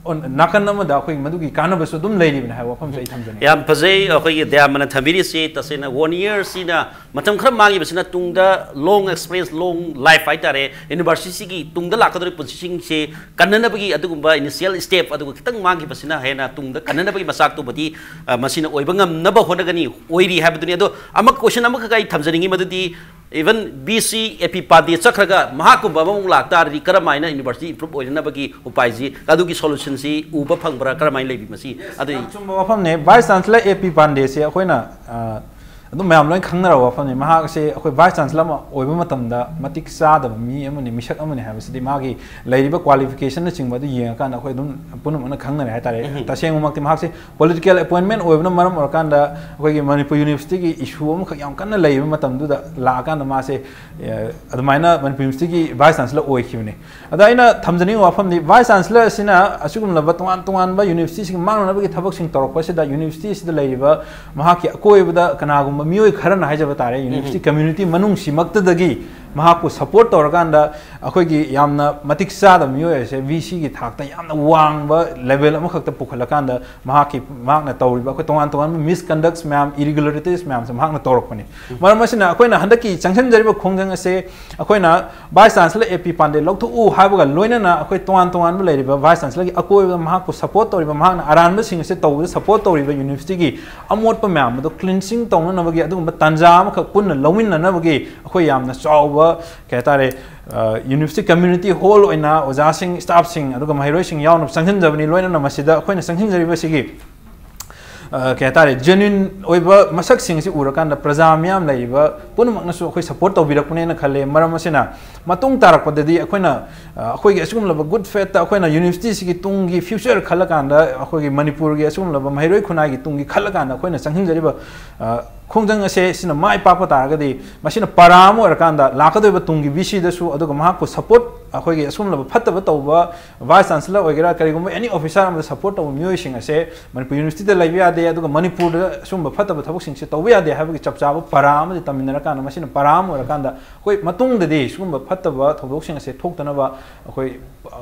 B: नाकन अमदा अखोई मदुगी कानबसु दुम लेरिबना हाय वफम सै थमजने
A: याम फजै अखोई द्यामना थबिरि से तसेना 1 year सिना मतम खर मांगी बसना तुंगदा long experience long life आइतारे यूनिवर्सिटी की तुंगदा लाकदरि पुंसिंग से कन्ननबगी अदुगुंबा इनिशियल स्टेप अदुगु खितंग मांगी बसना हेना तुंगदा कन्ननबगी मसाक तो बदी मसिना ओइबंगम नब होनगनी ओइरी हाबदुनि अदो अमक क्वेश्चन अमक गाई थमजनिंगी मदुदी even BC AP party chakraga mahakumbha mamung lakta ri karamaina university improve oinabagi upaiji adugi solution si uba phangbra karamain lebi masi adu
B: chumba wafam ne vice chancellor AP Pandey se akoina ꯑꯗꯨꯝ ꯃꯌꯥꯝ ꯂꯣꯏ ꯈꯪꯅꯔꯕ ꯋꯥꯐꯝꯅꯤ ꯃꯍꯥꯛꯁꯦ ꯑꯩꯈꯣꯏ vice chancellor ꯑꯃ ꯑꯣꯏꯕ ꯃꯇꯝꯗ ꯃꯇꯤꯛ ꯆꯥꯗꯕ ꯃꯤ ꯑꯃꯅꯤ ꯃꯤꯁꯛ ꯑꯃꯅꯤ ꯍꯥꯏꯕꯁꯤꯗꯤ ꯃꯥꯒꯤ ꯂꯩꯔꯤꯕ ꯀ꯭ꯋꯥꯂꯤꯐꯤꯀꯦꯁꯟꯅꯆꯤꯡꯕ ꯑꯗꯨ ꯌꯦꯡꯉꯀꯥꯟꯗ ꯑꯩꯈꯣꯏ ꯑꯗꯨꯝ ꯄꯨꯝꯅꯃꯛꯅ ꯈꯪꯅꯔꯦ ꯍꯥꯏꯇꯥꯔꯦ ꯇꯁꯦꯡꯕꯃꯛꯇꯤ ꯃꯍꯥꯛꯁꯦ ꯄꯣꯂꯤꯇꯤꯀꯦꯜ ꯑꯦꯄꯣꯏꯟꯃꯦꯟ ꯑꯣꯏꯕꯅ ꯃꯔꯝ ꯑꯣꯏꯔꯀꯥꯟꯗ ꯑꯩꯈꯣꯏꯒꯤ ꯃꯅꯤꯄꯨꯔ ꯌꯨꯅꯤꯚꯔꯁꯤꯇꯤꯒꯤ ꯏꯁꯨ ꯑꯃꯈꯛ ꯌꯥꯝ ꯀꯟꯅ ꯂꯩꯕ ꯃꯇꯝꯗꯨꯗ ꯂꯥꯛꯑꯀꯥꯟꯗ ꯃꯥꯁꯦ ꯑꯗꯨꯃꯥꯏꯅ ꯃꯅꯤꯄꯨꯔ ꯌꯨꯅꯤꯚꯔꯁꯤꯇꯤꯒꯤ ꯚꯥꯏꯁ ꯆꯥꯟꯁꯦꯂꯔ ꯑꯣꯏꯈꯤꯕꯅꯤ ꯑꯗ ꯑꯩꯅ ꯊꯝꯖꯅꯤꯡꯕ ꯋꯥꯐꯝꯗꯤ ꯚꯥꯏꯁ ꯆꯥꯟꯁꯦꯂꯔ ꯑꯁꯤꯅ ꯑꯁꯤꯒꯨꯝꯂꯕ ꯇꯣꯉꯥꯟ ꯇꯣꯉꯥꯟꯕ ꯌꯨꯅꯤꯚꯔꯁꯤꯇꯤꯁꯤꯡ ꯃꯥꯡꯅꯅꯕꯒꯤ ꯊꯕꯛꯁꯤꯡ ꯇꯧꯔꯛꯄꯁꯤꯗ ꯌꯨꯅꯤꯚꯔꯁꯤꯇꯤ ꯑꯁꯤꯗ ꯂꯩꯔꯤꯕ ꯃꯍꯥꯛꯀꯤ ꯑꯀꯣꯏꯕꯗ ꯀꯅꯥꯒꯨꯝꯕ ꯃꯤꯑꯣꯏ ꯈꯔꯅ ꯍꯥꯏꯖꯕ ꯇꯥꯔꯦ ꯌꯨꯅꯤꯚꯔꯁꯤꯇꯤ ꯀꯝꯃ꯭ꯌꯨꯅꯤꯇꯤ ꯃꯅꯨꯡꯁꯤꯃꯛꯇꯗꯒꯤ ꯃꯍꯥꯛꯄꯨ ꯁꯄꯣꯔꯠ ꯇꯧꯔꯀꯥꯟꯗ ꯑꯩꯈꯣꯏꯒꯤ ꯌꯥꯝꯅ ꯃꯇꯤꯛ ꯆꯥꯗꯕ ꯃꯤꯑꯣꯏ ꯑꯁꯦ ꯚꯤꯁꯤꯒꯤ ꯊꯥꯛꯇ ꯌꯥꯝꯅ ꯋꯥꯡꯕ ꯂꯦꯚꯦꯜ ꯑꯃꯈꯛꯇ ꯄꯨꯈꯠꯂꯀꯥꯟꯗ ꯃꯍꯥꯛꯅ ꯇꯧꯔꯤꯕ ꯑꯩꯈꯣꯏ ꯇꯣꯉꯥꯟ ꯇꯣꯉꯥꯟꯕ ꯃꯤꯁꯀꯟꯗꯛꯁ ꯃꯌꯥꯝ ꯏꯔꯤꯒꯨꯂꯔꯤꯇꯤꯁ ꯃꯌꯥꯝꯁꯦ ꯃꯍꯥꯛꯅ ꯇꯧꯔꯛꯄꯅꯤ ꯃꯔꯝ ꯑꯁꯤꯅ ꯑꯩꯈꯣꯏꯅ ꯍꯟꯗꯛꯀꯤ ꯆꯪꯁꯤꯟꯖꯔꯤꯕ ꯈꯣꯡꯖꯪ ꯑꯁꯦ ꯑꯩꯈꯣꯏꯅ ꯚꯥꯏꯁ ꯆꯥꯟꯁꯦꯂꯔ ꯑꯦ ꯄꯤ ꯄꯥꯟꯗꯦ ꯂꯧꯊꯣꯛꯎ ꯍꯥꯏꯕꯒ ꯂꯣꯏꯅꯅ ꯑꯩꯈꯣꯏ ꯇꯣꯉꯥꯟ ꯇꯣꯉꯥꯟꯕ ꯂꯩꯔꯤꯕ ꯚꯥꯏꯁ ꯆꯥꯟꯁꯦꯂꯔꯒꯤ ꯑꯀꯣꯏꯕꯗ ꯃꯍꯥꯛꯄꯨ ꯁꯄꯣꯔꯠ ꯇꯧꯔꯤꯕ ꯃꯍꯥꯛꯅ ꯑꯔꯥꯟꯕꯁꯤꯡ ꯑꯁꯤ ꯇꯧꯕꯗ ꯁꯄꯣꯔꯠ ꯇꯧꯔꯤꯕ ꯌꯨꯅꯤꯚꯔꯁꯤꯇꯤꯒꯤ ꯑꯃꯣꯠꯄ ꯃꯌꯥꯝ ꯑꯗꯨ ꯀ꯭ꯂꯤꯟꯁꯤꯡ ꯇꯧꯅꯅꯕꯒꯤ ꯑꯗꯨꯒꯨꯝꯕ ꯇꯥꯟꯖꯥ ꯑꯃꯈꯛ ꯄꯨꯟꯅ ꯂꯧꯃꯤꯟꯅꯅꯕꯒꯤ ꯑꯩꯈꯣꯏ ꯌꯥꯝꯅ ꯆꯥꯎꯕ ꯀꯩ ꯍꯥꯏꯇꯥꯔꯦ ꯌꯨꯅꯤꯚꯔꯁꯤꯇꯤ ꯀꯝꯃ꯭ꯌꯨꯅꯤꯇꯤ ꯍꯣꯜ ꯑꯣꯏꯅ ꯑꯣꯖꯥꯁꯤꯡ ꯁ꯭ꯇꯥꯐꯁꯤꯡ ꯑꯗꯨꯒ ꯃꯍꯩꯔꯣꯏꯁꯤꯡ ꯌꯥꯎꯅ ꯆꯪꯁꯤꯟꯖꯕꯅꯤ ꯂꯣꯏꯅꯅ ꯃꯁꯤꯗ ꯑꯩꯈꯣꯏꯅ ꯆꯪꯁꯤꯟꯖꯔꯤꯕꯁꯤꯒꯤ ꯀꯩ ꯍꯥꯏꯇꯥꯔꯦ ꯖꯦꯅ꯭ꯌꯨꯟ ꯑꯣꯏꯕ ꯃꯁꯛꯁꯤꯡꯁꯤ ꯎꯔꯀꯥꯟꯗ ꯄ꯭ꯔꯖꯥ ꯃꯤꯌꯥꯝ ꯂꯩꯔꯤꯕ ꯄꯨꯝꯅꯃꯛꯅꯁꯨ ꯑꯩꯈꯣꯏ ꯁꯄꯣꯔꯠ ꯇꯧꯕꯤꯔꯛꯄꯅꯦꯅ ꯈꯜꯂꯦ ꯃꯔꯝ ꯑꯁꯤꯅ ꯃꯇꯨꯡ ꯇꯥꯔꯛꯄꯗꯗꯤ ꯑꯩꯈꯣꯏꯅ ꯑꯩꯈꯣꯏꯒꯤ ꯑꯁꯤꯒꯨꯝꯂꯕ ꯒꯨꯗ ꯐꯦꯠꯇ ꯑꯩꯈꯣꯏꯅ ꯌꯨꯅꯤꯚꯔꯁꯤꯇꯤꯁꯤꯒꯤ ꯇꯨꯡꯒꯤ ꯐ꯭ꯌꯨꯆꯔ ꯈꯜꯂꯀꯥꯟꯗ ꯑꯩꯈꯣꯏꯒꯤ ꯃꯅꯤꯄꯨꯔꯒꯤ ꯑꯁꯤꯒꯨꯝꯂꯕ ꯃꯍꯩꯔꯣꯏ ꯈꯨꯟꯅꯥꯏꯒꯤ ꯇꯨꯡꯒꯤ ꯈꯜꯂꯀꯥꯟꯗ ꯑꯩꯈꯣꯏꯅ ꯆꯪꯁꯤꯟꯖꯔꯤꯕ ꯈꯣꯡꯖꯪ ꯑꯁꯦ ꯁꯤꯅ ꯃꯥꯏ ꯄꯥꯛꯄ ꯇꯥꯔꯒꯗꯤ ꯃꯁꯤꯅ ꯄꯔꯥ ꯑꯃ ꯑꯣꯏꯔꯀꯥꯟꯗ ꯂꯥꯛꯀꯗꯧꯔꯤꯕ ꯇꯨꯡꯒꯤ ꯚꯤꯁꯤꯗꯁꯨ ꯑꯗꯨꯒ ꯃꯍꯥꯛꯄꯨ ꯁꯄꯣꯔꯠ ꯑꯩꯈꯣꯏꯒꯤ ꯑꯁꯤꯒꯨꯝꯂꯕ ꯐꯠꯇꯕ ꯇꯧꯕ ꯚꯥꯏꯁ ꯆꯥꯟꯁꯦꯂꯔ ꯑꯣꯏꯒꯦꯔꯥ ꯀꯔꯤꯒꯨꯝꯕ ꯑꯦꯅꯤ ꯑꯣꯐꯤꯁꯥꯔ ꯑꯃꯗ ꯁꯄꯣꯔꯠ ꯇꯧꯕ ꯃꯤꯑꯣꯏꯁꯤꯡ ꯑꯁꯦ ꯃꯅꯤꯄꯨꯔ ꯌꯨꯅꯤꯚꯔꯁꯤꯇꯤꯗ ꯂꯩꯕ ꯌꯥꯗꯦ ꯑꯗꯨꯒ ꯃꯅꯤꯄꯨꯔꯗ ꯑꯁꯤꯒꯨꯝꯕ ꯐꯠꯇꯕ ꯊꯕꯛꯁꯤꯡꯁꯦ ꯇꯧꯕ ꯌꯥꯗꯦ ꯍꯥꯏꯕꯒꯤ ꯆꯞ ꯆꯥꯕ ꯄꯔꯥ ꯑꯃꯗꯤ ꯇꯝꯃꯤꯟꯅꯔꯀꯥꯟꯗ ꯃꯁꯤꯅ ꯄꯔꯥ ꯑꯃ ꯑꯣꯏꯔꯀꯥꯟꯗ ꯑꯩꯈꯣꯏ ꯃꯇꯨꯡꯗꯗꯤ ꯁꯤꯒꯨꯝꯕ ꯐꯠꯇꯕ ꯊꯧꯗꯣꯛꯁꯤꯡ ꯑꯁꯦ ꯊꯣꯛꯇꯅꯕ ꯑꯩꯈꯣꯏ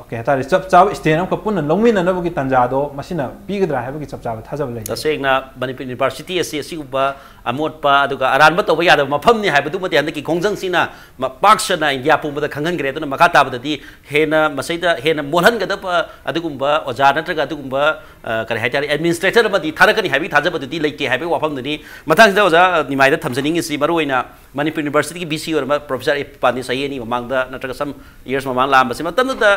B: ꯀꯩ ꯍꯥꯏꯇꯥꯔꯦ ꯆꯞ ꯆꯥꯕ ꯁ꯭ꯇꯦꯟ ꯑꯃꯈꯛ ꯄꯨꯟꯅ ꯂꯧꯃꯤꯟꯅꯅꯕꯒꯤ ꯇꯥꯟꯖꯥꯗꯣ ꯃꯁꯤꯅ ꯄꯤꯒꯗ꯭ꯔꯥ ꯍꯥꯏꯕꯒꯤ ꯆꯞ ꯆꯥꯕ ꯊꯥꯖꯕ ꯂꯩ
A: ꯇꯁꯦꯡꯅ ꯃꯅꯤꯄꯨꯔ ꯌꯨꯅꯤꯚꯔꯁꯤꯇꯤ ꯑꯁꯤ ꯑꯁꯤꯒꯨꯝꯕ ꯑꯃꯣꯠꯄ ꯑꯗꯨꯒ ꯑꯔꯥꯟꯕ ꯇꯧꯕ ꯌꯥꯗꯕ ꯃꯐꯝꯅꯤ ꯍꯥꯏꯕꯗꯨꯃꯗꯤ ꯍꯟꯗꯛꯀꯤ ꯈꯣꯡꯖꯪꯁꯤꯅ ꯄꯥꯛ ꯁꯟꯅ ꯏꯟꯗꯤꯌꯥ ꯄꯨꯝꯕꯗ ꯈꯪꯍꯟꯈ꯭ꯔꯦ ꯑꯗꯨꯅ ꯃꯈꯥ ꯇꯥꯕꯗꯗꯤ ꯍꯦꯟꯅ ꯃꯁꯤꯗ ꯍꯦꯟꯅ ꯃꯣꯠꯍꯟꯒꯗꯕ ꯑꯗꯨꯒꯨꯝꯕ ꯑꯣꯖꯥ ꯅꯠꯇ꯭ꯔꯒ ꯑꯗꯨꯒꯨꯝꯕ ꯀꯔꯤ ꯍꯥꯏꯇꯥꯔꯦ ꯑꯦꯗꯃꯤꯅꯤꯁꯇ꯭ꯔꯦꯇꯔ ꯑꯃꯗꯤ ꯊꯥꯔꯛꯀꯅꯤ ꯍꯥꯏꯕꯒꯤ ꯊꯥꯖꯕꯗꯨꯗꯤ ꯂꯩꯇꯦ ꯍꯥꯏꯕꯒꯤ ꯋꯥꯐꯝꯗꯨꯅꯤ ꯃꯊꯪꯁꯤꯗ ꯑꯣꯖꯥ ꯅꯤꯃꯥꯏꯗ ꯊꯝꯖꯅꯤꯡꯉꯤꯁꯤ ꯃꯔꯨꯑꯣꯏꯅ ꯃꯅꯤꯄꯨꯔ ꯌꯨꯅꯤꯚꯔꯁꯤꯇꯤꯒꯤ ꯚꯤ ꯁꯤ ꯑꯣꯏꯔꯕ ꯄ꯭ꯔꯣꯐꯦꯁꯔ ꯑꯦ ꯄꯥꯟꯗꯦ ꯆꯍꯤ 2 ꯃꯃꯥꯡꯗ ꯅꯠꯇ꯭ꯔꯒ ꯁꯝ ꯏꯌꯔꯁ ꯃꯃꯥꯡ ꯂꯥꯛꯑꯝꯕꯁꯤ ꯃꯇꯝꯗꯨꯗ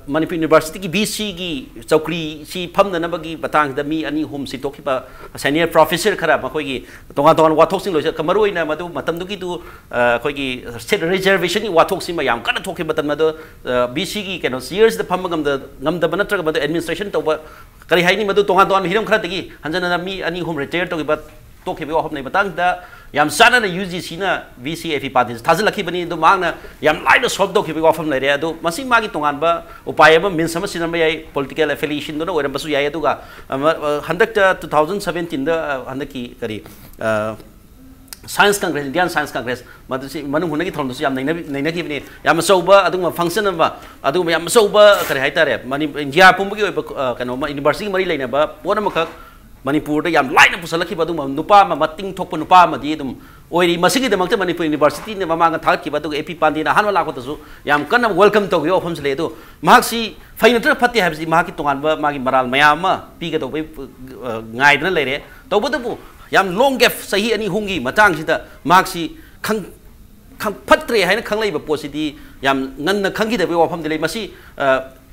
A: ꯃꯅꯤꯄꯨꯔ ꯌꯨꯅꯤꯚꯔꯁꯤꯇꯤꯒꯤ ꯚꯤ ꯁꯤꯒꯤ ꯆꯧꯀ꯭ꯔꯤꯁꯤ ꯐꯝꯅꯅꯕꯒꯤ ꯃꯇꯥꯡꯁꯤꯗ ꯃꯤ 2-3 ꯁꯤꯟꯇꯣꯛꯈꯤꯕ ꯁꯦꯅꯤꯌꯔ ꯄ꯭ꯔꯣꯐꯦꯁꯔ ꯈꯔ ꯃꯈꯣꯏꯒꯤ ꯇꯣꯉꯥꯟ ꯇꯣꯉꯥꯟꯕ ꯋꯥꯊꯣꯛꯁꯤꯡ ꯂꯣꯏꯁꯤꯜ ꯃꯔꯨꯑꯣꯏꯅ ꯃꯗꯨ ꯃꯇꯝꯗꯨꯒꯤꯗꯨ ꯑꯩꯈꯣꯏꯒꯤ ꯁꯦꯠ ꯔꯤꯖꯔቬꯁꯟꯒꯤ ꯋꯥꯊꯣꯛꯁꯤꯃ ꯌꯥꯝ ꯀꯟꯅ ꯊꯣꯛꯈꯤꯕ ꯃꯇꯝ ꯑꯗꯣ ꯚꯤ ꯁꯤꯒꯤ ꯀꯩꯅꯣ ꯆꯤꯌꯔꯁꯤꯗ ꯐꯝꯕ ꯉꯝꯗꯕ ꯅꯠꯇ꯭ꯔꯒ ꯃꯗꯨ ꯑꯦꯗꯃꯤꯅꯤꯁꯇ꯭ꯔꯦꯁꯟ ꯇꯧꯕ ꯀꯔꯤ ꯍꯥꯏꯅꯤ ꯃꯗꯨ ꯇꯣꯉꯥꯟ ꯇꯣꯉꯥꯟꯕ ꯍꯤꯔꯝ ꯈꯔꯗꯒꯤ ꯍꯟꯖꯟꯅ ꯃꯤ 2-3 ꯔꯤꯇꯥꯌꯔ ꯇꯧꯈꯤꯕ ꯇꯣꯛꯈꯤꯕꯒꯤ ꯋꯥꯐꯝꯒꯤ ꯃꯇꯥꯡꯗ ꯌꯥꯝ ꯆꯥꯟꯅꯅ ꯌꯨꯖꯤꯁꯤꯅ ꯚꯤ ꯁꯤ ꯑꯦ ꯄꯤ ꯄꯥꯟꯗꯦꯁꯤ ꯊꯥꯖꯤꯜꯂꯛꯈꯤꯕꯅꯤ ꯑꯗꯨ ꯃꯍꯥꯛꯅ ꯌꯥꯝ ꯂꯥꯏꯅ ꯁꯣꯜꯕ ꯇꯧꯈꯤꯕꯒꯤ ꯋꯥꯐꯝ ꯂꯩꯔꯦ ꯑꯗꯨ ꯃꯁꯤ ꯃꯥꯒꯤ ꯇꯣꯉꯥꯟꯕ ꯎꯄꯥꯏ ꯑꯃ ꯃꯤꯟꯁ ꯑꯃ ꯁꯤꯖꯤꯟꯅꯕ ꯌꯥꯏ ꯄꯣꯂꯤꯇꯤꯀꯦꯜ ꯑꯦꯐꯤꯂꯤꯌꯦꯁꯟꯗꯨꯅ ꯑꯣꯏꯔꯝꯕꯁꯨ ꯌꯥꯏ ꯑꯗꯨꯒ ꯍꯟꯗꯛꯇ 2017ꯗ ꯍꯟꯗꯛꯀꯤ ꯀꯔꯤ Science Congress Indian Science Congress ꯃꯗꯨꯁꯤ ꯃꯅꯨꯡ ꯍꯨꯠꯅꯒꯤ ꯊꯧꯔꯝꯗꯁꯨ ꯌꯥꯝ ꯅꯩꯅꯈꯤꯕꯅꯤ ꯌꯥꯝ ꯑꯆꯧꯕ ꯑꯗꯨꯒꯨꯝꯕ ꯐꯪꯁꯟ ꯑꯃ ꯑꯗꯨꯒꯨꯝꯕ ꯌꯥꯝ ꯑꯆꯧꯕ ꯀꯔꯤ ꯍꯥꯏꯇꯥꯔꯦ ꯏꯟꯗꯤꯌꯥ ꯄꯨꯝꯕꯒꯤ ꯑꯣꯏꯕ ꯀꯩꯅꯣꯃ ꯌꯨꯅꯤꯚꯔꯁꯤꯇꯤꯒꯤ ꯃꯔꯤ ꯂꯩꯅꯕ ꯄꯣꯠ ꯑꯃꯈꯛ ꯃꯅꯤꯄꯨꯔꯗ ꯌꯥꯝ ꯂꯥꯏꯅ ꯄꯨꯁꯜꯂꯛꯈꯤꯕ ꯑꯗꯨꯒꯨꯝꯕ ꯅꯨꯄꯥ ꯑꯃ ꯃꯇꯤꯡ ꯊꯣꯛꯄ ꯅꯨꯄꯥ ꯑꯃꯗꯤ ꯑꯗꯨꯝ ꯑꯣꯏꯔꯤ ꯃꯁꯤꯒꯤꯗꯃꯛꯇ ꯃꯅꯤꯄꯨꯔ ꯌꯨꯅꯤꯚꯔꯁꯤꯇꯤꯅ ꯃꯃꯥꯡꯗ ꯊꯥꯒꯠꯈꯤꯕ ꯑꯗꯨꯒ ꯑꯦ ꯄꯤ ꯄꯥꯟꯗꯦꯅ ꯑꯍꯥꯟꯕ ꯂꯥꯛꯄꯗꯁꯨ ꯌꯥꯝ ꯀꯟꯅ ꯋꯦꯜꯀꯝ ꯇꯧꯈꯤꯕ ꯋꯥꯐꯝꯁꯨ ꯂꯩ ꯑꯗꯣ ꯃꯍꯥꯛꯁꯤ ꯐꯩ ꯅꯠꯇ꯭ꯔꯒ ꯐꯠꯇꯦ ꯍꯥꯏꯕꯁꯤ ꯃꯍꯥꯛꯀꯤ ꯇꯣꯉꯥꯟꯕ ꯃꯥꯒꯤ ꯃꯔꯥꯜ ꯃꯌꯥꯝ ꯑꯃ ꯄꯤꯒꯗꯧꯕꯩ ꯉꯥꯏꯗꯅ ꯂꯩꯔꯦ ꯇꯧꯕꯇꯕꯨ ꯌꯥꯝ ꯂꯣꯡ ꯒꯦꯞ ꯆꯍꯤ 2-3ꯒꯤ ꯃꯇꯥꯡꯁꯤꯗ ꯃꯍꯥꯛꯁꯤ ꯐꯠꯇ꯭ꯔꯦ ꯍꯥꯏꯅ ꯈꯪꯂꯛꯏꯕ ꯄꯣꯠꯁꯤꯗꯤ ꯌꯥꯝ ꯉꯟꯅ ꯈꯪꯈꯤꯗꯕꯒꯤ ꯋꯥꯐꯝꯗꯤ ꯂꯩ ꯃꯁꯤ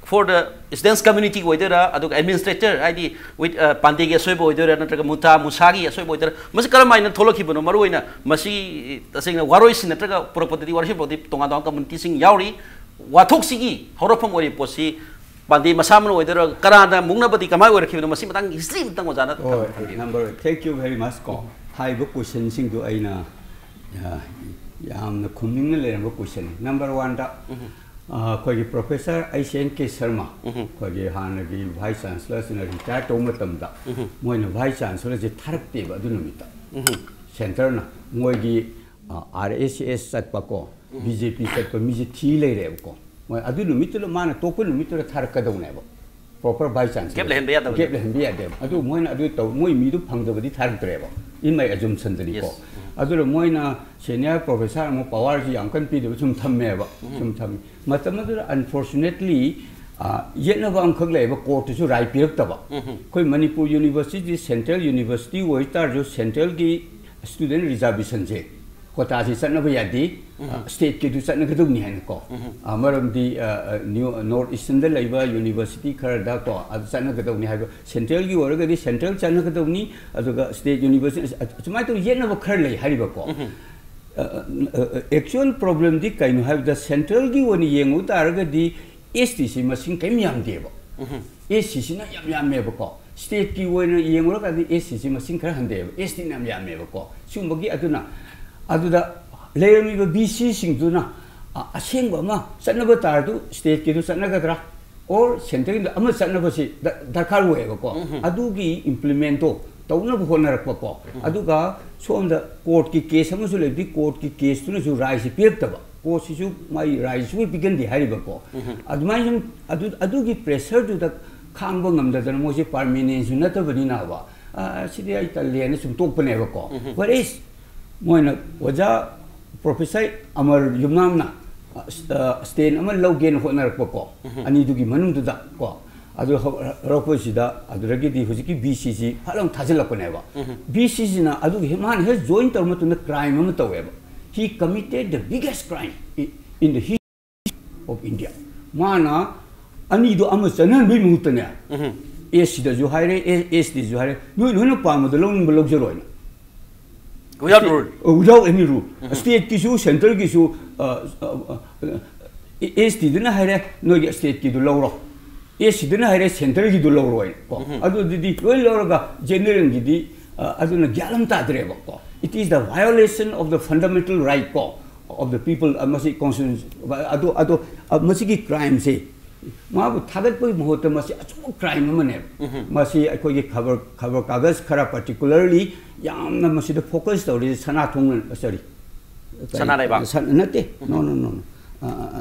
A: for the students community oidera aduk administrator id with pandege asoibo oidera natraga muta musagi asoibo oidera masi karamaina tholokibono maruina masi tasengna waroisi natraga propodidi warshi bodi tonga tonga community sing yauri wathok sigi horofam ori posi pandi masamno oidera karada mungnabadi kamai oirkhibono masi matang history matang ojana
C: number thank you very much ko hai bu question sing do aina yamna khumning le ram question number 1 da कोई professor ICN के शर्मा कोई हाना की vice chancellor से retire तो मतमदा Moina vice chancellor जे थारकते बदु नुमिता centre ना मोइगी RSS चटपको BJP Chatap मिजे थी ले रे को मोइ अदु नुमितलो माना तोप नुमितलो थारकदौनेबो proper vice chancellor
A: केप लेहन बेया
C: केप लेहन बेया दे अदु मोइना अदु तो मोइ Midu फंगदबदि थारकत्रेबो in my assumption dani ko adura moina senior professor mo power ji angkan pi de sum thamme ba sum tham matam adura unfortunately yetna ba angkhak leba court su rai pirak ta ba koi manipur university central university woi tar jo central ki student reservation je quota si sana ba yadi state ke du sana ke du ni han ko amaram di new north eastern da laiba university khar da ko ad sana ke du ni ha central gi or ga di central sana ke du ni aduga state university chumai to yen na khar lai hari ba ko actual problem di kainu have the central gi woni yengu tar ga di STC masing kai myam de ba STC na yam me ba ko state ki woni yengu ga di STC masing khar han de ba ST na yam me ba ko sum gi aduna aduda layami ba BC sing du na aseng ba ma sanna ba tar du state ki du sanna ga tra or central da ama sanna ba si dakar we ba ko adu gi implement to tawna bu hona rak ko aduga som da court ki case ama su le di court ki case tu na su rai si pek ta ba ko si su mai rai su begin di hari ba ko admai jam adu gi pressure du da khang ba ngam da da mo si permanent su na ta ba ni na ba si de italian sum tok pa ne ba ko what is moina waja professor amar yumnam na stain amal logen hona rak ko ani du gi manung du da ko adu roposida aduragi di hujiki BCC halang thajilak ne ba BCC na adu himan he join term to crime am tawe ba he committed the biggest crime in the history of India mana ani do am sanan bi mutane es da jo haire es di jo haire no pa mo de long blok zero
A: without rule
C: without any rule state kisu central kisu es di na haire no state ki do lawro 예시드는 하이레 센터를 기도 로로이 고 아주 디디 로로가 제너럴 기디 아주는 갸름 따드레 먹고 it is the violation of the fundamental right 고 of the people must conscience 아도 must crime say 마부 타겟 보이 모호트 must 아주 crime 만에 must 거기 cover कागज खरा particularly यामना must the focus story 산하 통은 sorry
A: 산하라이방
C: 산나테 no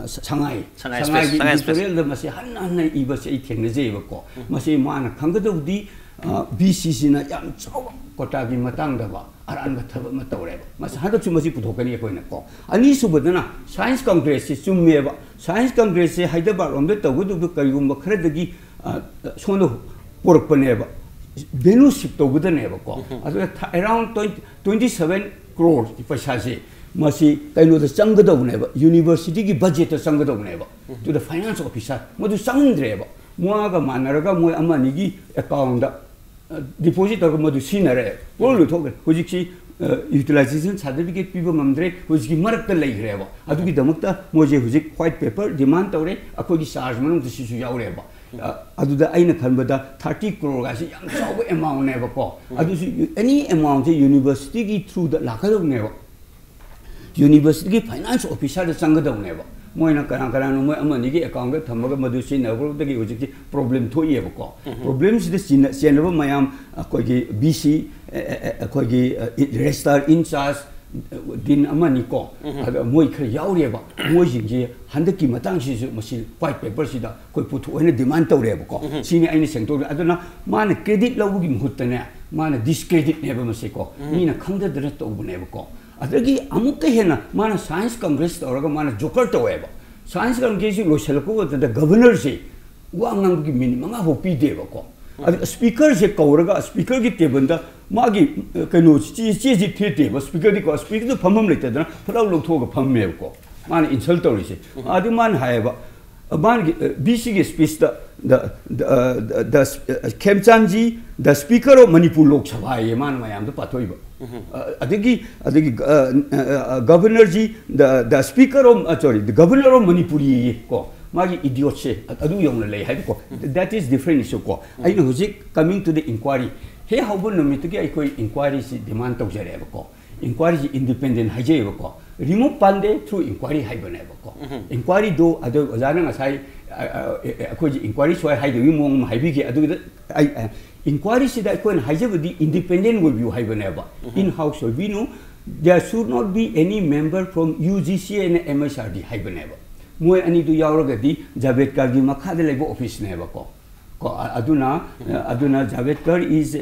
C: 상하이 비토리얼 마시 하나하나 이버시 이 텍nolo지 입고 마시 마나 강거도디 BCC나 양 저거 고타기 마땅다 봐 아란가 타바 마따오래 마시 하도 주머시 부족하니 거이나고 아니 수보드나 사이언스 컨그레스 좀메 봐 사이언스 컨그레스 하이드바드 롬데 떠고도 그리고 뭐 그래더기 손도 보럭번에 봐 베누십 떠고드네 봐고 아주 around 27 crore 이파샤시 마시 kaino da sangda bune ba university ki budget da sangda bune ba to the finance officer modu sangdre ba moa ga manaraga mo amani gi account da deposit da modu sinare bollu thog hojiki utilization certificate pibo mamdre hojiki marak da lai gre ba adu gi damakta moje hojik white paper demand tawre akoi gi charge manum da sisu yaure ba adu da aina khanba da 30 crore ga si yam chaw amount ne ba ko adu any amount university gi through da lakadog ne ba university finance officer da sangda ne ba moina kana no mo amani gi account ga thamaga madusi na gro da gi hojiki problem thoye ba ko problem si da sinaba mayam ko gi BC ko gi register in charge din amani ko ada moi khar yaure ba moi jingi handaki matang si masi white paper si da koi puthu ene demand tawre ba ko sini aini sengtor aduna mana credit lawgi muhutane mana discredit ne ba masi ko ni na khangda dra to bu ne ba ko adagi amukka hena mana science congress oraga mana joker to weba science congress lo selko the governor se wangang gi minimum ho pi de ba ko speaker se kauraga speaker gi tebanda magi kano chi the de ba speaker di ko speaker to phamam lete da phalaw lo thoga phamme ko mana insult to ri se adi man hae ba man BC gi speech the Khemchandji the speaker of Manipur Lok Sabha ye man mayam to pathoi ba adigi governor ji the speaker of the governor of Manipuri ko magi idiot se adu yong le hai ko that is different issue ko I know coming to the inquiry he how no mitugi ai koi inquiry si demand tok jare ba ko inquiry independent hai je ba ko remove pande through inquiry hai bane ba ko inquiry do adu ojana ngasai ko inquiry so hai de mong hai bi ge adu inquiry si da ko hai je di independent review hai bane ba in house we know there should not be any member from UGC and MSRD hai bane ba moi ani du yauraga di Javadkar gi makha de lebo office ne ba ko aduna Javadkar is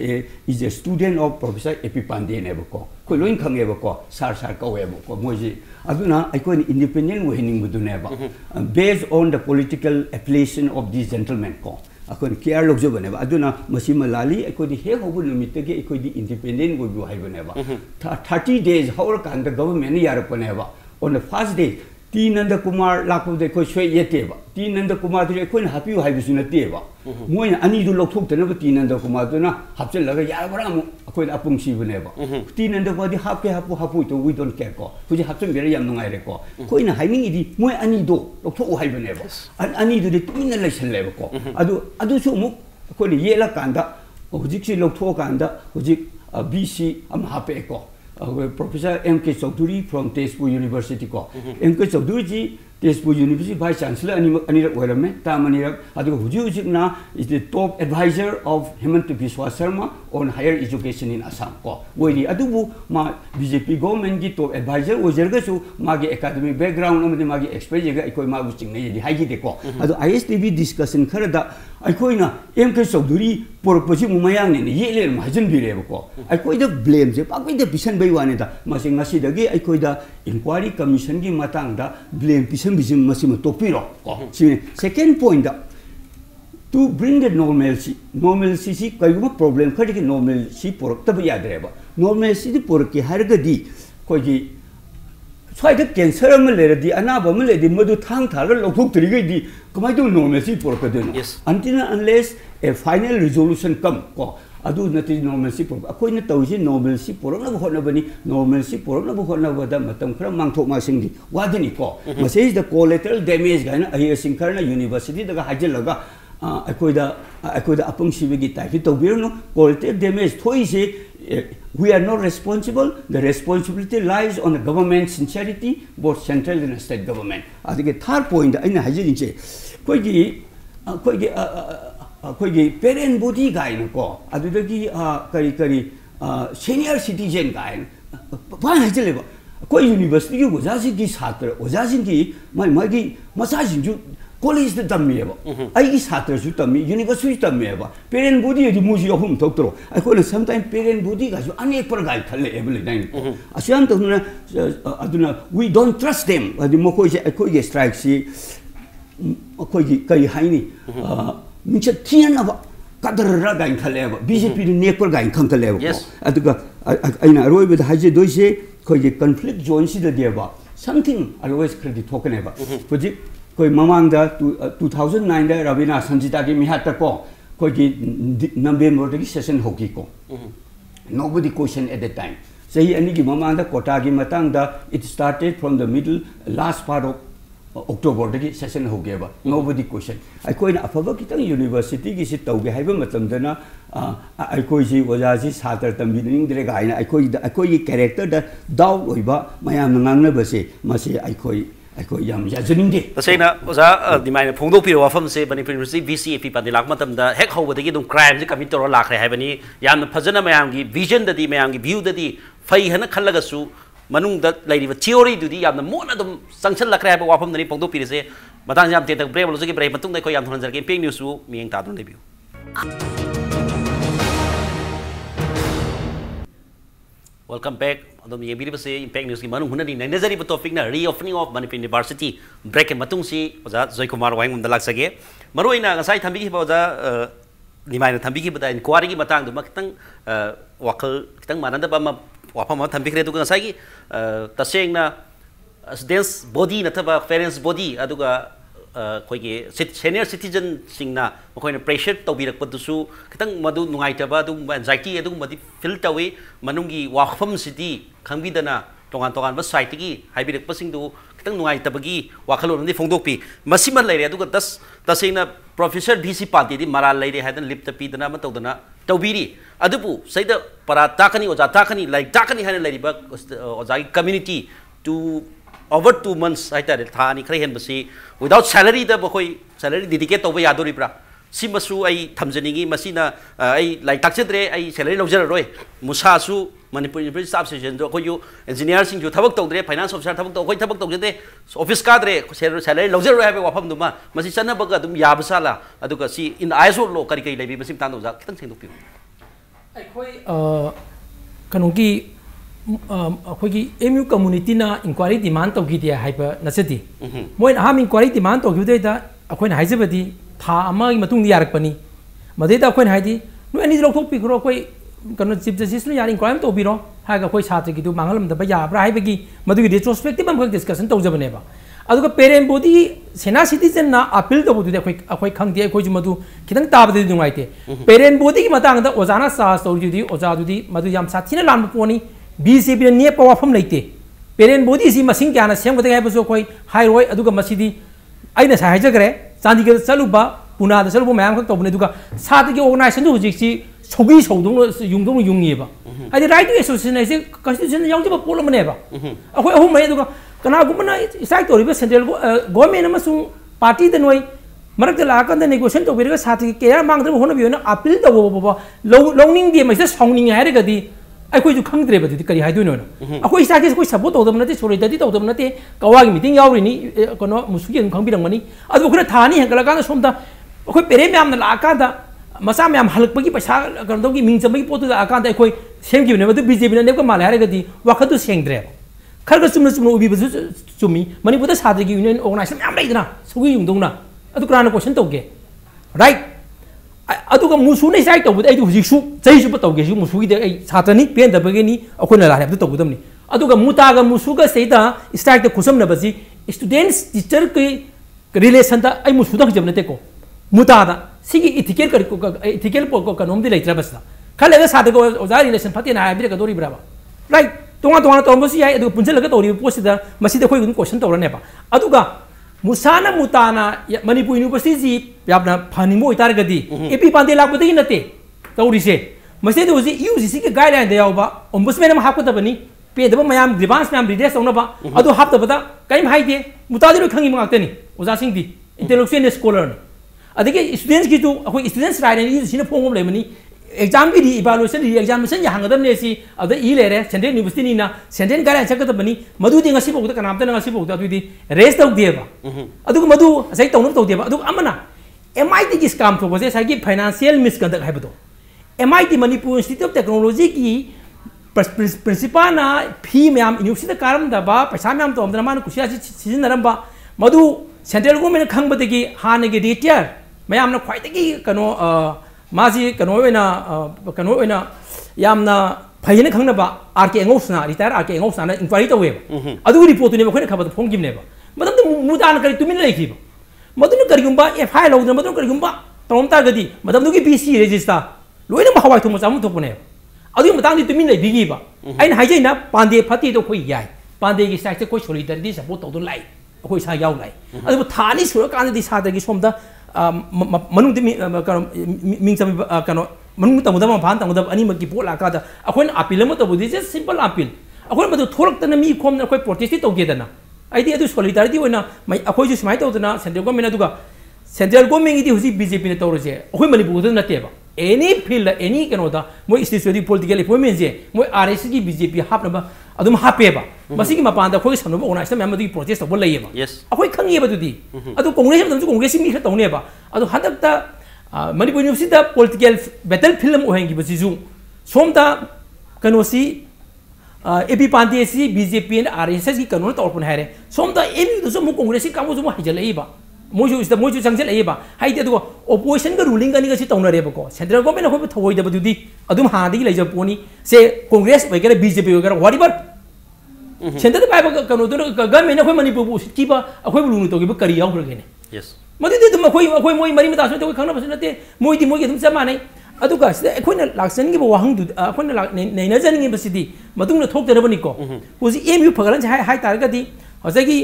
C: a student of Professor AP Pandey ne ba ko loin khange ba ko sar ka we ba ko moi ji aduna ai ko independent we ning bu ne ba based on the political affiliation of these gentlemen ko अखोन care लोजबनेबा अदुना मसी मलाली अखोदी हे होबु नुमितगे अखोदी इंडिपेंडेंट गोबु हाइबनेबा 30 days हौर कांद गवर्नमेंट यारपनेबा on the first day T Nanda Kumar लाखोदे कोई स्वे येतेबा टी नंद कुमार दुरे कोई हापियो हाइबसु नतेबा मोय अनि दु लोथोक्तनबा टी नंद कुमार दुना हापचलगा यारबरा मु अखोय अपुंग सिबनेबा टी नंद कुमार हापे हापु तो वी डोंट केयर को कुजे हापचन बेरे याम नुंगाइरे को कोइना हाइनिंग इदि मोय अनि दो लोथोक हाइबनेबा अनि दुरे तुमिन लेसलेबा को अदु सु मु कोइ येला कांदा हुजिक लोथोक कांदा हुजिक बीसी अम हापे को Professor M.K. Chaudhary from Tezpur University ko M.K. Chaudhary ji Tezpur University Vice Chancellor Anirak Wairame Tamanirak adu huju na is the top advisor of Hemant Biswa Sharma on higher education in Assam ko woi adu ma BJP government gi top advisor ojerga su magi academic background amadi magi experience ga ikoi ma bu chingne di haji de ko adu ISTV discussion khara da aikoi na M.K. Chaudhary porposi mumayang ne yele ma hajin bi re ko aikoi da blame je pa koi da bisan bai wane da masi ngasi da gi aikoi da inquiry commission gi matang da blame pisan bisim masi ma topiro ko second point da to bring the normalcy si kayuma problem khadi ki normalcy porok tab yad reba normalcy di porok ki har ga di koi gi swai da cancer am le di anaba am le di madu thang thar lo thuk tri gi di kamai do normalcy porok da no until unless a final resolution come ko adu nati normalcy porok akoi na tawji normalcy porok na hotna bani normalcy porok na hotna bada matam khra mangthok ma sing di wadini ko message the collateral damage ga na ai singkar na university daga hajil laga akoida apung sibigi type to birno collateral damage thoi se we are not responsible. The responsibility lies on the government sincerity, both central and state government. I think a third point I hajil inche koigi parent body guy ko adudagi kari senior citizen guy ba hajileba koi university gi ojaji gi chhatra ojaji gi magi masaji ju college da tammieba ai gi chhatra ju tammi university tammieba parent body di muji ohum thokro ai ko sometimes parent body ga ju anek par gai thalle able nine asian to aduna we don't trust them adi mo ko je ko ge strike si ko gi kai haini mincha tian aba kadra gain khaleba BJP ni nepal gain kham khaleba aduga aina roi with haje doise koi conflict zone si da deba something always credit token eba project koi mamang da 2009 da Ravina Sanjita gi mihata ko koi November da session hoki ko nobody questioned at that time sahi ani gi mamang da kota gi matang da it started from the middle last part of October the session ho geba nobody question I koi na afaba kitang university gi si tauge haiba matam dana I koi ji oja ji satar tambining dire ga ina I koi character da daw oiba mayam ngang na base mase I koi yam ya janing de
A: tasena oja dimai phongdo piro wafam se Manipur University VCAP pandilak matam da hek hobadagi dum crime je commit tor lakre haibani yam phajana mayam gi vision da di mayam gi view da di fai hana khallaga su manung da lairi theory du di yamna mon adum sanction lakre ha wafam dani pongdo pire se matang jam te tak brem lo se brem matung dai ko yam thon jar ke ping news su mieng ta dun review welcome back adum ye biri se impact news ki manung hunani necessary topic na reopening of Manipur University break and matung si oja Joy Kumar waing da lak sage maroi na ngasai thambi ki oja nimai na thambi ki bada inquiry ki matang du makitang wakal kitang mananda ba ma wafam thambi kre duga ngasai ki taseng na students body na thaba parents body aduga koi ge senior citizen singna koi na pressure tobirak padusu kitang madu nungai taba du anxiety adu madi feel tawi manungi wafam city khambidana tongan ba site gi haibirak pasing du kitang nungai tabagi wakhalon ni phongdokpi masiman leire aduga taseng na Professor BC Party di maral leire hadan lip tapi dana ma tawdana tawbiri adupu saida para takani oja takani like takani hana leire ba oja community to over 2 months aita thani khre hen basi without salary da boi salary dedicate to ba yadori pra simasu ai thamjaningi masina ai like takchedre ai salary lojara roi musa su Manipur University staff session jo koyu engineer sing jo thabak tawdre finance officer thabak to koi thabak tawjede office kadre salary lojara roi ha wafam duma masi channa baga dum yabsala aduga si in ISO lo kari kai lebi basim tanu ja kitang sing dupi
D: ai koi kanogi अखोगी MU community ना inquiry demand तो की दिया है पर नसेती मोइन हम inquiry demand तो की उधर इधर अखोई ना हाइज़े बदी था अमागी मतुंग यारकपनी मदेदा अखोइन हाइदी नो एनी लौथोकपिखरो अखोइ कनो चीफ जस्टिस नो यार इंक्वायरी तौबिरो हागा अखोइ छात्र गिदु मांगलमदबा याब्रा हाइबगी मदुगी रेट्रोस्पेक्टिव अमखक डिस्कशन तौजबनेबा अदुगा पेरेंट बॉडी सेना सिटीजन ना अपील तौबदुदे अखोइ खंगदे अखोइ जुमदु खितंग ताबदे नुंगाइते पेरेंट बॉडी की मतांगदा ओजाना सास तौजुदी ओजादुदी मदु याम साथीना लानब पोनी बीजेपी ने पवाफम लेते पेरेंट बॉडी सी मसिंग क्याना सेमगदे हाइबसो अखोइ हाइरोय अदुगा मसिदी आइना सा हाइजगरे चांदीगढ़ चलुबा पुनाद चलुबा मयाम खक तौबने दुगा साथी ऑर्गेनाइजेशन हुजिकसी सौगी सौदों युंगदों युंगीबा आदि राइट टू एसोसिएशन ऐसे कॉन्स्टिट्यूशन याउंजबा पोलमनेबा अखोइ अहुम मय दुगा कनागुमना स्ट्राइक तौरिबा सेंट्रल गवर्नमेंट अमसुंग पार्टी द नोय मरक लाकन द नेगोशिएशन तौबिरगा साथी केयर मांगदब होनबियोना अपील तौबो लौनिंग दे मैसे सौनिंग हायरगदी अखोइ खंगद्रे बदि करी हाइदोनो अखोइ स्ट्राइक अखोइ सपोर्ट तौदब नते सोलिडरिटी तौदब नते कवागी मीटिंग यावरिनी कनो मुसुगी खंगबिरंगमनी अदु खना थानी हेंगलकान सोमदा अखोइ पेरे म्याम लाकादा मसा म्याम हलकपगी पैसा कनदोगी मिंगचमगी पोतु आकांदा अखोइ सेमगिबने बदु बीजेपी ने माले हायरगदी वाखदु सेंगद्रे खरग चुमना चुमना उबीबसु चुमी मणिपुर साधगी यूनियन ऑर्गेनाइजेशन मैम लेदना सुगी युंगदौना अदु क्राना क्वेश्चन तौगे राइट अदुगा मुसुने स्ट्राइक तौबद आई हुजिसु जैसु तौगे सु मुसुगी दे छात्रनी पेन दबगेनी अखोना लारे अदु तौगदमनी अदुगा मुतागा मुसुगा सेदा स्ट्राइक द खुसमनबसी स्टूडेंट्स टीचर के रिलेशन दा आई मुसुदा जबनतेको मुतादा सिगी इथिकल कनोमदी लेत्रबसदा खलेगा साधगो ओजा रिलेशन फतेना हाइबिर कदोरी ब्राबा राइट तोंगा तोंगा तौरबसु याय अदु पुंजलगा तौरी पोसिदा मसिदा खोइ क्वेश्चन तौरनेबा अदुगा मुसाना मुताना मणिपुर यूनिवर्सिटी जी याबना फानिमो इतारगदी एपी पांडे लापदगी नते तौरिसे मसिदा होजि यूजीसी के गाइडलाइन दे यावबा ओम्बुड्समैन हम हापदबनी पेदबा मयाम ग्रीवांस मयाम रिड्रेस तौनबा अदु हापदबदा काइम हाइदे मुतादिरो खंगी मांगतनी ओजासिंगदी इंटेलेक्चुअल स्कॉलर ने अदगे स्टूडेंट्स की तो अखोइ स्टूडेंट्स राइट ने यूजीसी ने फोंगम लेमनी एग्जाम की इवैल्यूएशन एग्जामिनेशन याहंगदमने सी अद ई लेरे सेंट्रल यूनिवर्सिटी ना सेंट्रल गाइडलाइन चकदबनी मधुदी ngasi bokda kanamta ngasi bokda adudi रेस तौदेबा अदुग मधु असै तौन तौदेबा अदुग अमना MIT की स्कैम थो बजे सागी फाइनेंशियल मिसकंडक्ट हाइबदो MIT Manipur Institute of Technology की प्रिंसिपल ना फी म्याम यूनिवर्सिटी कारम दबा पैसा म्याम तौमदना मान कुसिया सिजनरंबा मधु सेंट्रल गवर्नमेंट खंगबदगी हानगे रिटायर म्याम ना ख्वाइदगी कनो माजी कनो यामना फैन खंगनबा आरके एंगोसना रिटायर आरके एंगोसना इंक्वायरी तौवे अदु रिपोर्ट ने मखोने खबद फोंगिमनेबा मदम मुदान करी तुमिन लेखिबा मदुन करिगुंबा एफआई लौदना मदुन करिगुंबा तौमतागदी मदमदुगी बीसी रजिस्टर लोइना महवाइ थोम चाम थोपने अदु मतांग तुमिन लेबिगीबा आइन हाइजेना पांडे फति तो खोइ याय पांडे की साइड से कोइ सोलिडरिटी सपोर्ट तौदो लाई कोइ सा याउ लाई अदु थानी सुर कानदि सादगी सोमदा मनुंग मिंगचम कनो मनुंग तमुदम फान तमुदम अनिमकी पोला कादा अखोन अपील म तबुदि जे सिंपल अपील अखोन मदु थोरक्तना मी खोम अखोइ प्रोटेस्ट तौगेदना आइदि अदु सोलिडरिटी होना मै अखोइ जु समाइ तौदना सेंट्रल गवर्नमेंट अदुगा सेंट्रल गवर्नमेंट इदि हुजि बीजेपी ने तौरजे अखोइ मणिपुर नतेबा एनी फील्ड एनी कनोदा मोइ स्टेटसरी पॉलिटिकल अपॉइंटमेंट जे मोइ आरएस की बीजेपी हापनबा अदुम हापेबा मसिगी मपानदा अखोइ सनोब ऑर्गेनाइजेशन मैम अदुगी प्रोटेस्ट तौब लैयेबा अखोइ खंगेबा दुदि अदु कांग्रेस मदमजु कांग्रेस मी ख तौनेबा अदु हदकता Manipur university political battle film ओहेंगी बसिजु सोमता कनोसी एपी पांडे सी बीजेपी एंड आरएसएस की कनो तौरपन हारे सोमता एमी दुसु मु कांग्रेस की कामो जुमु हाइजलैबा मोजु इस मोजु चंगजलैबा हाइदे अदु ओपोजिशन का रूलिंग गनी गसी तौनरेबको सेंट्रल गवर्नमेंट अखोइ थवोइदबदुदि अदुम हादी लैजपोनी से कांग्रेस वगैरह बीजेपी वगैरह व्हाटएवर सेंटर पाइबा कनो दु गवर्नमेंट अखोइ मणिपुर बु सिटकीबा अखोइ बुलुनु तोगिबा करी याउखरगेने यस मदुदि तुम अखोइ मोइ मरि मता सो खंगनबस नते मोइदि मोइगे तुम चमानै अदुगा सिदा अखोइना लाक्सनगी वाहंग दु अखोइना नैनजनगी बसिदि मतुंगना थोक्तरबनिको हुजि एमयू फगलन हाइ तारगदि हजगी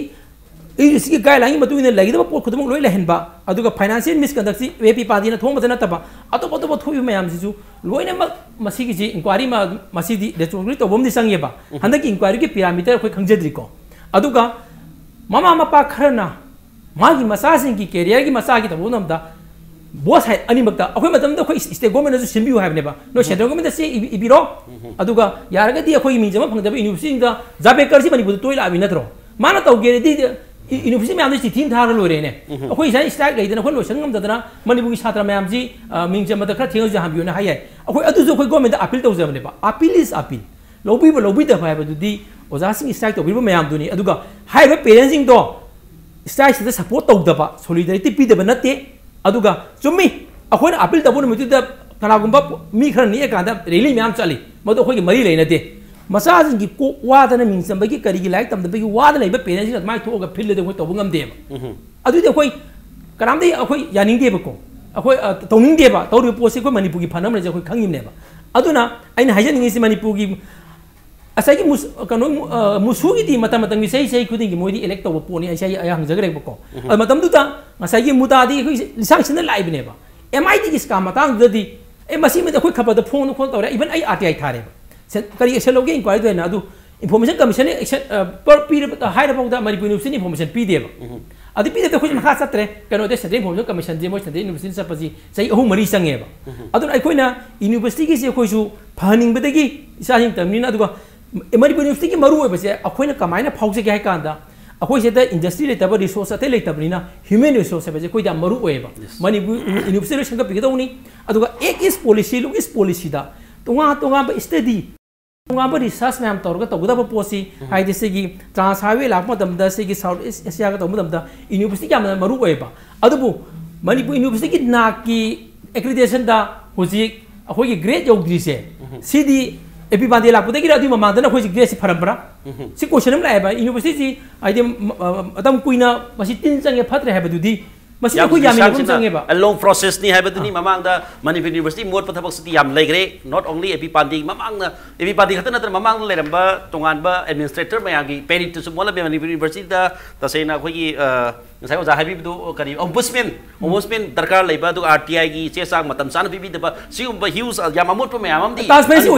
D: इसकी गाइडलाइन मतुंगना लगिदबा पोट खुदम लोइ लहनबा अदुगा फाइनेंशियल मिसकंडक्ट एपी पार्टीना थोंबद नतबा अतोप अतोप थोयु मयाम सिजु लोइना मसिगी जी इंक्वायरी मा मसिदि रेट्रोस्पेक्टिव तोबमदि संगेबा हंदकी इंक्वायरी के पैरामीटर अखोइ खंगजद्रिको अदुगा ममा मपा खरना मागी मसासिंग की कैरियर की मसा की तबोनमदा बोस है अनिमक्ता अखोइ मतमदा अखोइ स्टेट गवर्नमेंट जु सिम्बियु हाबनेबा नो सेंट्रल गवर्नमेंट से इबिरो अदुगा यारगदि अखोइ मिंजमा फंगदबा यूनिवर्सिटी दा जाबेकर सि मणिपुर तोइला आबि नत्रो माना तौगेरदि यूनिवर्सिटी मैम चिठी थार लोरेने अखोइ इसा स्ट्राइक लेदना अखोइ लोसन ngमदना मणिपुर की छात्र मैम जी मिंजमा खरा थेंग जहाबियोना हाय अखोइ अदुजु अखोइ गवर्नमेंट अपील तौजबनेबा अपील इज अपील लोबी द हायबदुदि ओजासिंग स्ट्राइक तौबिबा मैम दुनी अदुगा हायबा पेरेंट्सिंग दो स्ट्राइक से सपोर्ट तौदबा सोलिडरिटी पीदबा नते अदुगा चुम्मी अखोन अपील तबुन मुतुदा कनागुंबा मी खर नि एकांदा रैली म्याम चली मदो अखोई मरी लेनते मसाजन की को वादन मिंसम बगी करी लाइक तम दबगी वाद लेबे पेरेंट्स माइ थोगा फिल दे को तबु ngam देब अदुदे अखोई कनामदे अखोई यानिंग देब को अखोई तौनिंग देब तौरि पोसे को मणिपुर की फनम ले अखोई खंगिम नेबा अदुना आइन हाइजनिंग इस मणिपुर की असाई कनो मुसुगी दी मत मतंग सही सही खुदी की मोदी इलेक्ट तब पोनी असाई अयांग जगरे बको मतम दुता असाई मुतादी लिसांग सिन लाइब नेबा एमआईटी की स्काम मतंग ददी ए मसी में अखोई खबर फोन खोल तौरे इवन आई आरटीआई थारे करी एक्शन लोगे इंक्वायरी देना अदु इन्फॉर्मेशन कमीशन एक्शन पर पीर हाइर बाउदा मणिपुर यूनिवर्सिटी इन्फॉर्मेशन पी देबा अदि पी देबा खुज मखा सत्रे कनो दे सदे इन्फॉर्मेशन कमीशन जे मोय सदे यूनिवर्सिटी सपजी सही अहु मरी संगेबा अदु अखोइना यूनिवर्सिटी की से अखोइसु फहनिंग बदगी इसाहिं तमनिना अदुगा मणिपुर यूनिवर्सिटी की मरु होबसे अखोइना कमाइना फाउसे के हाय कांदा अखोइ सेदा इंडस्ट्री लेतब रिसोर्स अते लेतबनिना ह्यूमन रिसोर्स है कोई दा मरु होएबा मणिपुर यूनिवर्सिटी संग पिगदौनी अदुगा एक इस पॉलिसी लोग इस पॉलिसी दा तोंगा तोंगा स्टडी तोंगा रिसर्च मैम तौरगा तौगदब पोसी हाइदे सेगी trans highway लाप मतमदा सेगी south east Asia का तौमदमदा यूनिवर्सिटी का मरु होएबा अदुबु मणिपुर यूनिवर्सिटी की नाक की एक्रेडिटेशन दा होजी अखोई ग्रेड यौद्री से सीडी एपी बांदे लापदगी अदु ममादना अखोई ग्रेड से फरबरा सि क्वेश्चन हम लाएबा यूनिवर्सिटी आइदे अदम कुइना मसी तिन चंगे फत्रे हैबदुदी मसी अखोई यामी गुम चंगेबा
A: a long process ni haibaduni mamangda manipur university mod pathabak siti yam legre not only epi pandi mamangna epi pandi khata natra mamang leramba tonganba administrator mayagi perit su mola be manipur university da taseina khoi gi ngasai oja habi du kari ombudsman darkar leiba du RTI gi chesang matam san bibi da sium ba hues yam amot pa mayam di transparency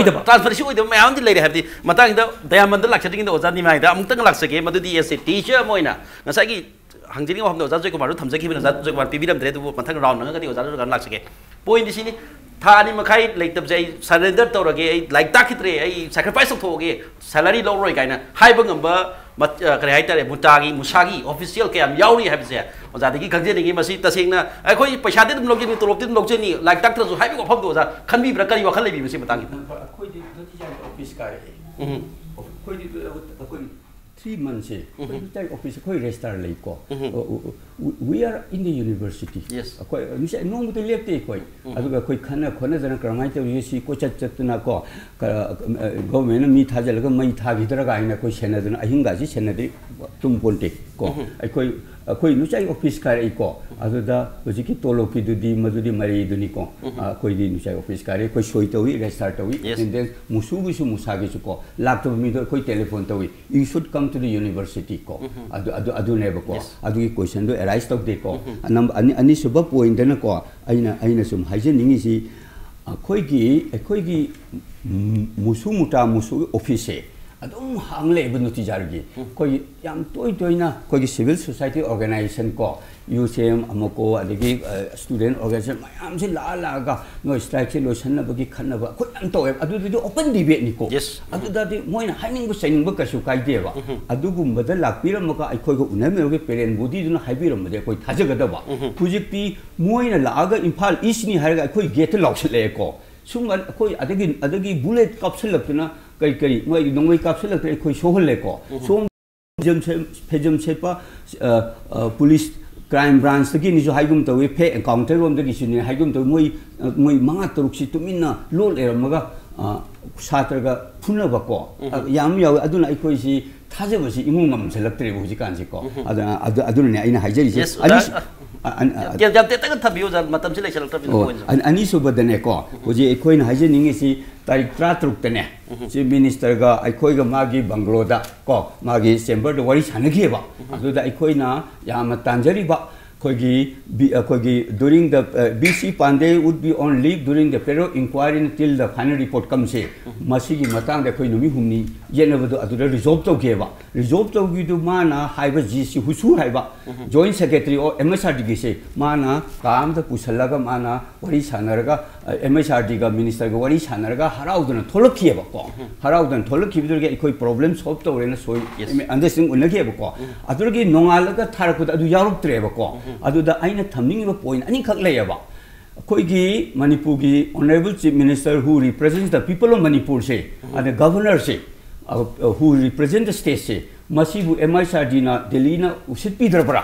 A: oidaba mayam di leire habdi matang da diamond lakchading da oja ni mai da amutang laksake madudi as a teacher moina ngasai gi हंजिंग हम ओजा जय कुमार थमजकी ओजा Jai Kumar पीबीरमद्रे मथंग round नगदी ओजा gun लाक्सके point दिसिनी थानी मखाई लेक्तब जय surrender तौरगे like ताखित्रे sacrifice तौथोगे salary लौरोय गायना HYBE ngamba करे हाइतारे मुतागी मुसागी official के हम याउरी हाइबसे ओजादगी खंजेनिगी मसी तसेंगना अखोई पैसादे दुम लोगेनी तोलोपति दुम लोगजेनी लाइक ताक्तरजु हाइब को फमदो ओजा खनबी ब्रकरी वखल लेबी मसी मतांगी
C: अखोई दि नोटिस ऑफिस का अखोई दि अखोई 3 months type office koi register lai ko we are in the university
A: yes
C: koi nuse nong to lepte koi aduga koi khana jana kramai te UC ko chatna ko government mi thajal ga mai thagi dra ga ina koi senaduna ahinga ji senadri tum ponte ko koi nuse office ka rai ko aduda hojiki tolo ki dudi madudi mari duni ko koi di nuse office ka rai koi soi to wi register to wi and then musagi su ko laptop mi do koi telephone to wi you should come to the university ko adu neba ko adu ki question do arise tok de ko ani suba point na ko aina sum hygiene si koi gi musu office adum hangle ibn tijargi koi yam toina koi gi civil society organization ko UCM amako adigi student organization mayam se la ga no strike lo sanna bagi khanna ba ko am to adu open debate ni ko adu da di moina haining bu saying ba ka su kai de ba adu gum ba da lakpira maka ai khoi ko uname ge parent body duna haibiram de koi thajaga da ba pujikti moina la ga imphal east ni har ga khoi gate lausle ko sunga khoi adagi bullet capsule lakna kai moi nongoi capsule lakre khoi sohole ko som phejam sepa police crime branch tagi ni jo haigum to we pay encounter rom tagi sini haigum to moi manga turuk si tumina lol eramaga satra ga phuna ba ko yam yaw aduna ikoi si thaje ba si imung ngam selaktre bu ji kan si ko aduna ne aina haijari si ani
A: jam te tang thabiu jan matam si lekal tar point
C: ani so badane ko hoji ikoi na haije ningi si tarik 33 tane chief minister ga ikoi ga magi bangaloda ko magi chamber do wari sanagi ba adu da ikoi na yam tanjari ba koigi during the BC Pandey would be on leave during the federal inquiry until the final report comes in. Masigi matang de koi numi humni yenabado adu resolve to geva resolve to gidu mana haiba GC husu haiba joint secretary or MSRD gi se mana kam da pusalaga mana wari sanaraga MSRD ga minister ga wari sanaraga harauduna tholokhieba ko haraudun tholokhibidur koi problem solve to rena soi understanding unagi ba ko adurgi nongalaga tharaku adu yaruk treba ko aduda aina thamning ba point ani khak layaba koi gi Manipur gi honorable chief minister who represents the people of Manipur say and the governor say who represent the state say masibu MSRD na Delhi na usit pidra para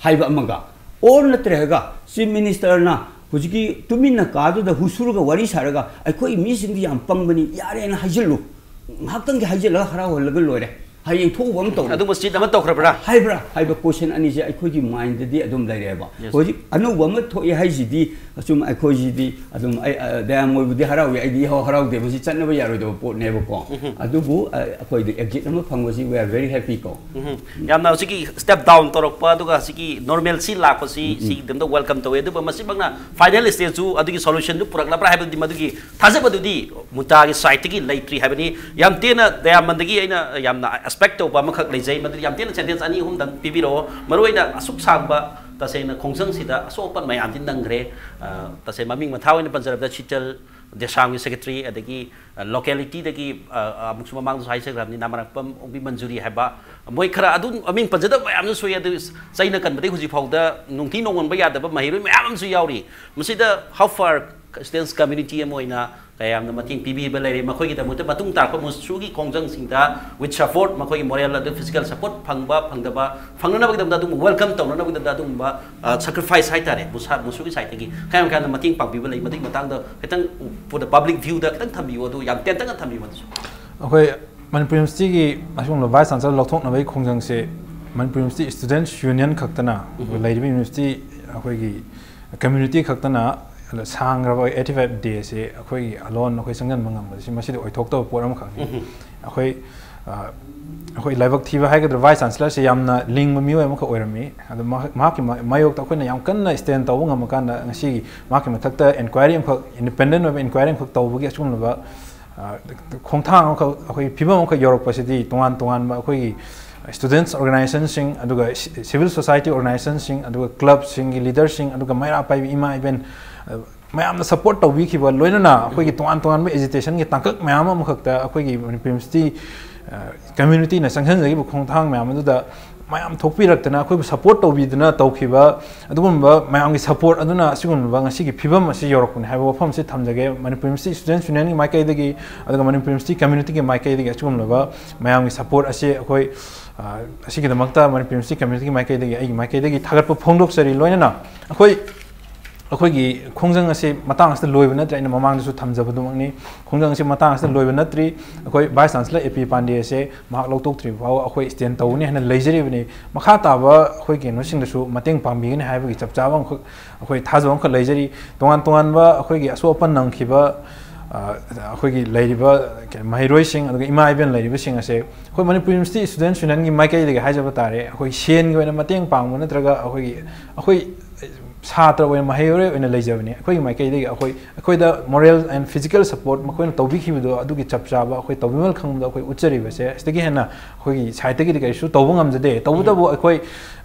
C: haiba amaga और नत्रगा chief minister ना हुजिकी Tumin कादु the हुसुरगा worry सारगा अखोई मीसिंग याम पंगबनी यारे ना हाइजलु हाक्तंग के हाइजल खरा होलग लोरे हाइंग थोबम तो
A: अदु मस्जिद अमा तोखरबरा
C: हाइबा क्वेश्चन अनि जे अखोई माइंड दि अदुम लाइरेबा होजि अनुभव थोइ हाइजिदी असुम अखोई जिदी अदुम दया मोइबुदी हराउ आइदी हराउ दे बसि चन्नब यारोइदो पोट नेबो को अदुबु अखोई दि एग्जिट अमा फंगबसि वी आर वेरी हैप्पी को
A: यामना सिकी स्टेप डाउन तोरकपा अदुगा सिकी नॉर्मल सी लापसि सी देमदो वेलकम तवे अदुबा मसिबंगना फाइनल स्टेज जु अदुगी सॉल्यूशन जु पुरकलाब्रा हाइबदि मदुगी थाजबदुदी मुतागी साइट की लाइट्री हाइबनि याम तेना दया मंदगी अइना यामना एक्सपेक्ट तौबा मखक लेजै मदुदी याम तेना सेंटेंस अनि हुम दं पिबिरो मरोइना असुक सांबा तसेना खोंजंग सिदा असोपन मयाम दिन नंगरे तसे ममिंग मथावइन पंजरबदा चिचल देशांगी सेक्रेटरी अदगी लोकेलिटी दगी अमुसुमा मांग साइ सेग्रामनि नामरकपम ओबि मंजूरी हाबा मोय खरा अदु अमिंग पंजदा मयाम सोय अदु चाइना कनबदे हुजि फाउदा नुंथि नोंगनबा यादबा महिरोइ मयाम सु यावरी मसिदा हाउ फार स्टूडेंट्स कम्युनिटी अमोइना कयाम मतिंग पीबीबा लेरे मखोगी दमुत मतुंग तारप मुसुगी खोंजंग सिंगदा विथ सपोर्ट मखोगी मोरल अदु फिजिकल सपोर्ट फंगबा फंगदबा फंगना बगदम दु वेलकम तौना बगदम दु सैक्रिफाइस हाइतारे मुसुगी साइतगी कायम कान मतिंग पांगबीबा ले मतिंग मतंग द खतंग फॉर द पब्लिक व्यू द खतंग थंबियो दु याम टेंटंग थंबियो दु
B: अखोई मनपुर यूनिवर्सिटी की असुम वाइस चांसलर लौथोकनबई खोंजंग से मनपुर यूनिवर्सिटी स्टूडेंट्स यूनियन खक्तना लेरिबि यूनिवर्सिटी अखोई कम्युनिटी खक्तना सांग्रब 85 डे से अखोई अलोन अखोई संगन मंगम बसी मसिद ओइथोक्तो पोरम खानी अखोई अखोई लाइबक थीबा हाइगद्र वाइस चांसलर से यामना लिंग मियो एमख ओइरमी अद माकी मायोक अखोइना याम कन्ना स्टैंड तौ ngam kan ngasi माकी मथक्ता इंक्वायरी अमख इंडिपेंडेंट ऑफ इंक्वायरी अमख तौबगी असुमलबा खोंथांग अखोई फिबम अमख यूरोप पसिदी तोंगान तोंगान बा अखोई स्टूडेंट्स ऑर्गेनाइजेशन सिंग अदुगा सिविल सोसाइटी ऑर्गेनाइजेशन सिंग अदुगा क्लब सिंग लीडर सिंग अदुगा मैरा पाइ इमा इवेंट मैम सपोर्ट तौबीखिबा लोइनना अखोई तोंगान तोंगान एजुकेशन की तांकक मैम अमखक्ता अखोई यूनिवर्सिटी कम्युनिटी ना संघनजगी खोंथांग मैम अदुदा मैम थोकपिरक्तना अखोई सपोर्ट तौबीदना तौखिबा अदुगुंबा मैम की सपोर्ट अदुना असिगुंबा ngasi की फिबम असि योरकने हाइबो फम से थमजगे मणिपुर यूनिवर्सिटी स्टूडेंट्स यूनियन की माइकैदगी अदुगा मणिपुर यूनिवर्सिटी कम्युनिटी की माइकैदगी असिगुंबा मैम की सपोर्ट असि अखोई असिगिदमक्ता मणिपुर यूनिवर्सिटी कम्युनिटी की माइकैदगी आई माइकैदगी थागतप फोंदोकसरी लोइनना अखोई अखोई खोंजंग असे मतंग असे लोइब नत्रि इन ममांगदसु थमजबदुमनि खोंजंग असे मतंग असे लोइब नत्रि अखोई वाइस चांसलर एपी पांडे असे महाक लौतोक्त्रि फाव अखोई स्टैंड तौनी हन लेजरिबनि मखा ताबा अखोई के नोसिंगदसु मतंग पांबिगनि हाइबगी चपचाबं अखोई थाजबं ख लेजरि तोंगान तोंगान बा अखोई के असोपन नंगखिबा अखोई की लेरिबा महिरोइ सिंग अदुगा इमा इवेंट लेरिबा सिंग असे अखोई मणिपुर यूनिवर्सिटी स्टूडेंट्स यूनियन की माइकैदगी हाइजबा तारे अखोई सेन की मतंग पांगबो नत्रगा अखोई छात्र महिरोइ लेजबने अखोई माइकैदगी अखोई मोरल एंड फिजिकल सपोर्ट मखोइन तौबिखिबदो अदुगी चपचाबा अखोई तौबिमल खंगबदो अखोई उच्चरिबसे अस्तिगी हेना अखोई साइतगी कैसु तौबो ngamjade तौबदबो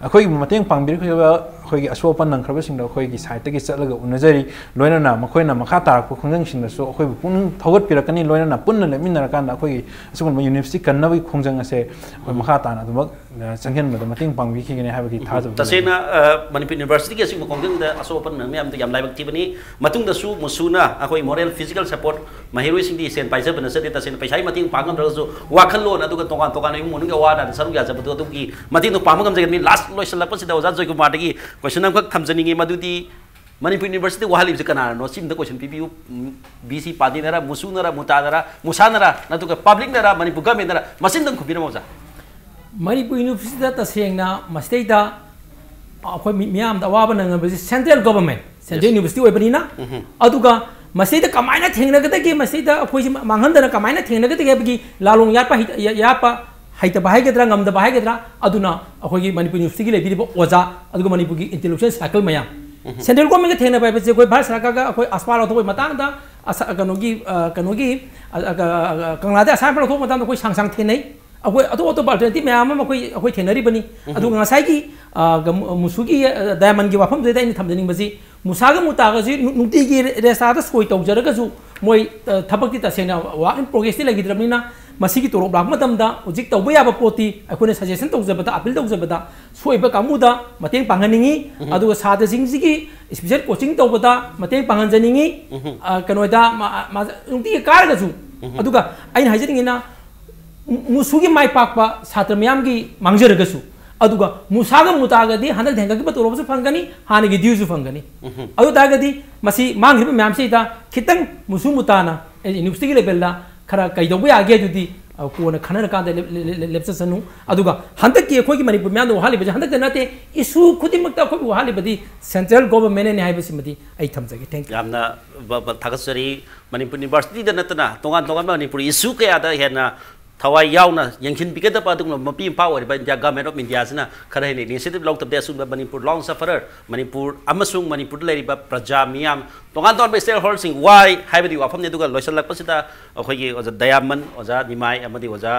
B: अखोई मतंग पांगबिरखिबा अखोई असोपन नंखरबसिंग अखोई साइतगी चलगा उनजरी लोइनना मखोइना मखा तारक खोंजंगसिंदसु अखोई पुन थौगत पिरकनी लोइनना पुन्न लेमिनरकान अखोई असुगुन यूनिवर्सिटी कन्नबी खोंजंग असे अखोई मखा ताना दुमक संगेनबद मतंग पांगबिखिगने हाबगी थाजब
A: तसेना मणिपुर यूनिवर्सिटी के सिंग खोंजंग द असोपन मैम द याम लाइबक तिबनी मतुंगदसु मुसुना अखोई मोरल फिजिकल सपोर्ट महिरोइ सिंग दी सेन पाइजबन सदे तसेना पैसाई मतंग पांगम रजु वाखलोन अदुगा तोंगान तोंगान इमु मुनुग वादा सरुग याजबदो अदुगी मतंग पांगम जगन लास्ट लोइसलपसिदा ओजा जय कुमार दगी क्वेश्चन अमखक थमजनिंगे मदुदी मणिपुर यूनिवर्सिटी वाहलिबसे कनानो सिमदा क्वेश्चन पीबीयू बीसी पादीनरा मुसुनरा मुतानरा मुसानरा नतुगा पब्लिकनरा मणिपुर गवर्नमेंटनरा मसिनदं खुबिरमोजा
D: मणिपुर यूनिवर्सिटी तसेंगना मस्तेदा अखोई मियाम दा वाबा नंगबसि सेंट्रल गवर्नमेंट सेंट्रल यूनिवर्सिटी ओइबनिना अदुगा मस्तेदा कमाइना थेंगनगदगे मस्तेदा अखोई मांगहंदना कमाइना थेंगनगदगे बगी लालोंग यापा हाइतबा हाइगद्रा ngamdaba हाइगद्रा अदुना अखोई मणिपुर यूनिवर्सिटी की लेबिरिबो ओजा अदुगा मणिपुर की इंटेलेक्चुअल सर्कल मयाम सेंट्रल गवर्नमेंट के थेंगना पाइबसे अखोई भारत सरकार का अखोई अस्पाल अथोई मतंगदा कनोगी कंगलादे असाम पर अथो मतंग अखोई सांग थेनै अखोई अतो अल्टरनेटिव मैम अखोई थेंनरिबनी अदुगा ngसाइगी मुसुगी डायमंड की वाफम जेदा इन थमजनिंगबसि मुसागा मुतागसि नुतिगी रेस्टादा सोय तौजरगसु मोय थबक्ति तसेना वर्क इन प्रोग्रेस लगिद्रबनिना मसिगी तोरब लाक मतमदा उजिक तौबा याबा पोती अखोने सजेशन तौजबदा अपील तौजबदा सोइबा कामुदा मतेंग पांगनिंगी अदुगा सादसिंगसिगी स्पेशल कोचिंग तौबदा मतेंग पांगनजनिंगी कनोदा नुति कारगसु अदुगा आइन हाइजनिंगिना मुसुगी माइ पाकपा छात्र मयाम की मांगजरगसु अदुगा मुसागा मुतागदी हंदक धेंगा की बतोरो से फंगनी हाने की ड्यूज फंगनी अदु तागदी मसी मांग रि मैम से ता खितंग मुसु मुताना यूनिवर्सिटी लेवल ला खरा कईदोबे आगे जुदी कोन खनर का लेप्ससनु अदुगा हंदक की अखोई की मणिपुर म्याम वहाली बजे हंदक नते इशू खुदिमक ता अखोई वहाली बदी सेंट्रल गवर्नमेंट ने हाइबसिमदी आई थमजगे थैंक यू
A: यामना थागसरी मणिपुर यूनिवर्सिटी दा नतना तोंगान तोंगान मणिपुर इशू कया दा हेना थवाई यावना यंगखिन पिकेदा पादुंग मपी पाव ओरिबा इंडिया गवर्नमेंट ऑफ इंडिया सिना खरा हेने इनिशिएटिव लौक तबदे असुब मणिपुर लॉन्ग सफरर मणिपुर अमसुंग मणिपुर लेरिबा प्रजा मियाम तोंगान तोन स्टेक होल्डर्स वाई हाइबदी वाफम ने दुगा लोइसलकपसिदा अखोगी ओजा दयामन ओजा निमाय अमदी ओजा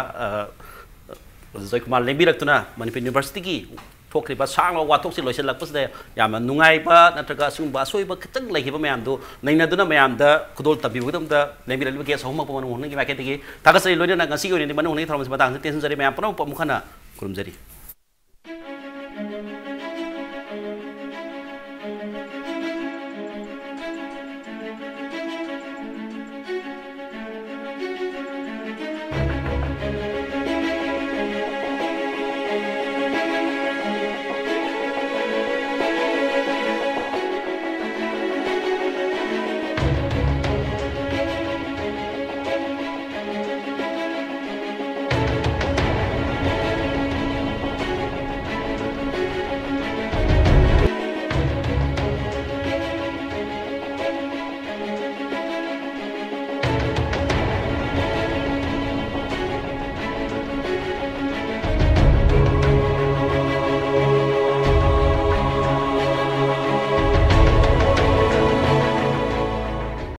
A: जयकुमार लेंबिरक्तुना मणिपुर यूनिवर्सिटी की थोक्रिबा सांग वाथोक से लोइसलकपसिदा याम नुंगाइबा नत्रगा सुंबा सोइबा खतंग लेखिबा मयामदो नैनादुना मयामदा खुदोल तबिबुदमदा लेंबिरलिबा केस होमक पवन होनगी माकेतगी थागसरी लोइना ngasi ओइने मनु होनगी थरमस मतंग टेंशन जरी मयाम पनो पमुखना खुरुमजरी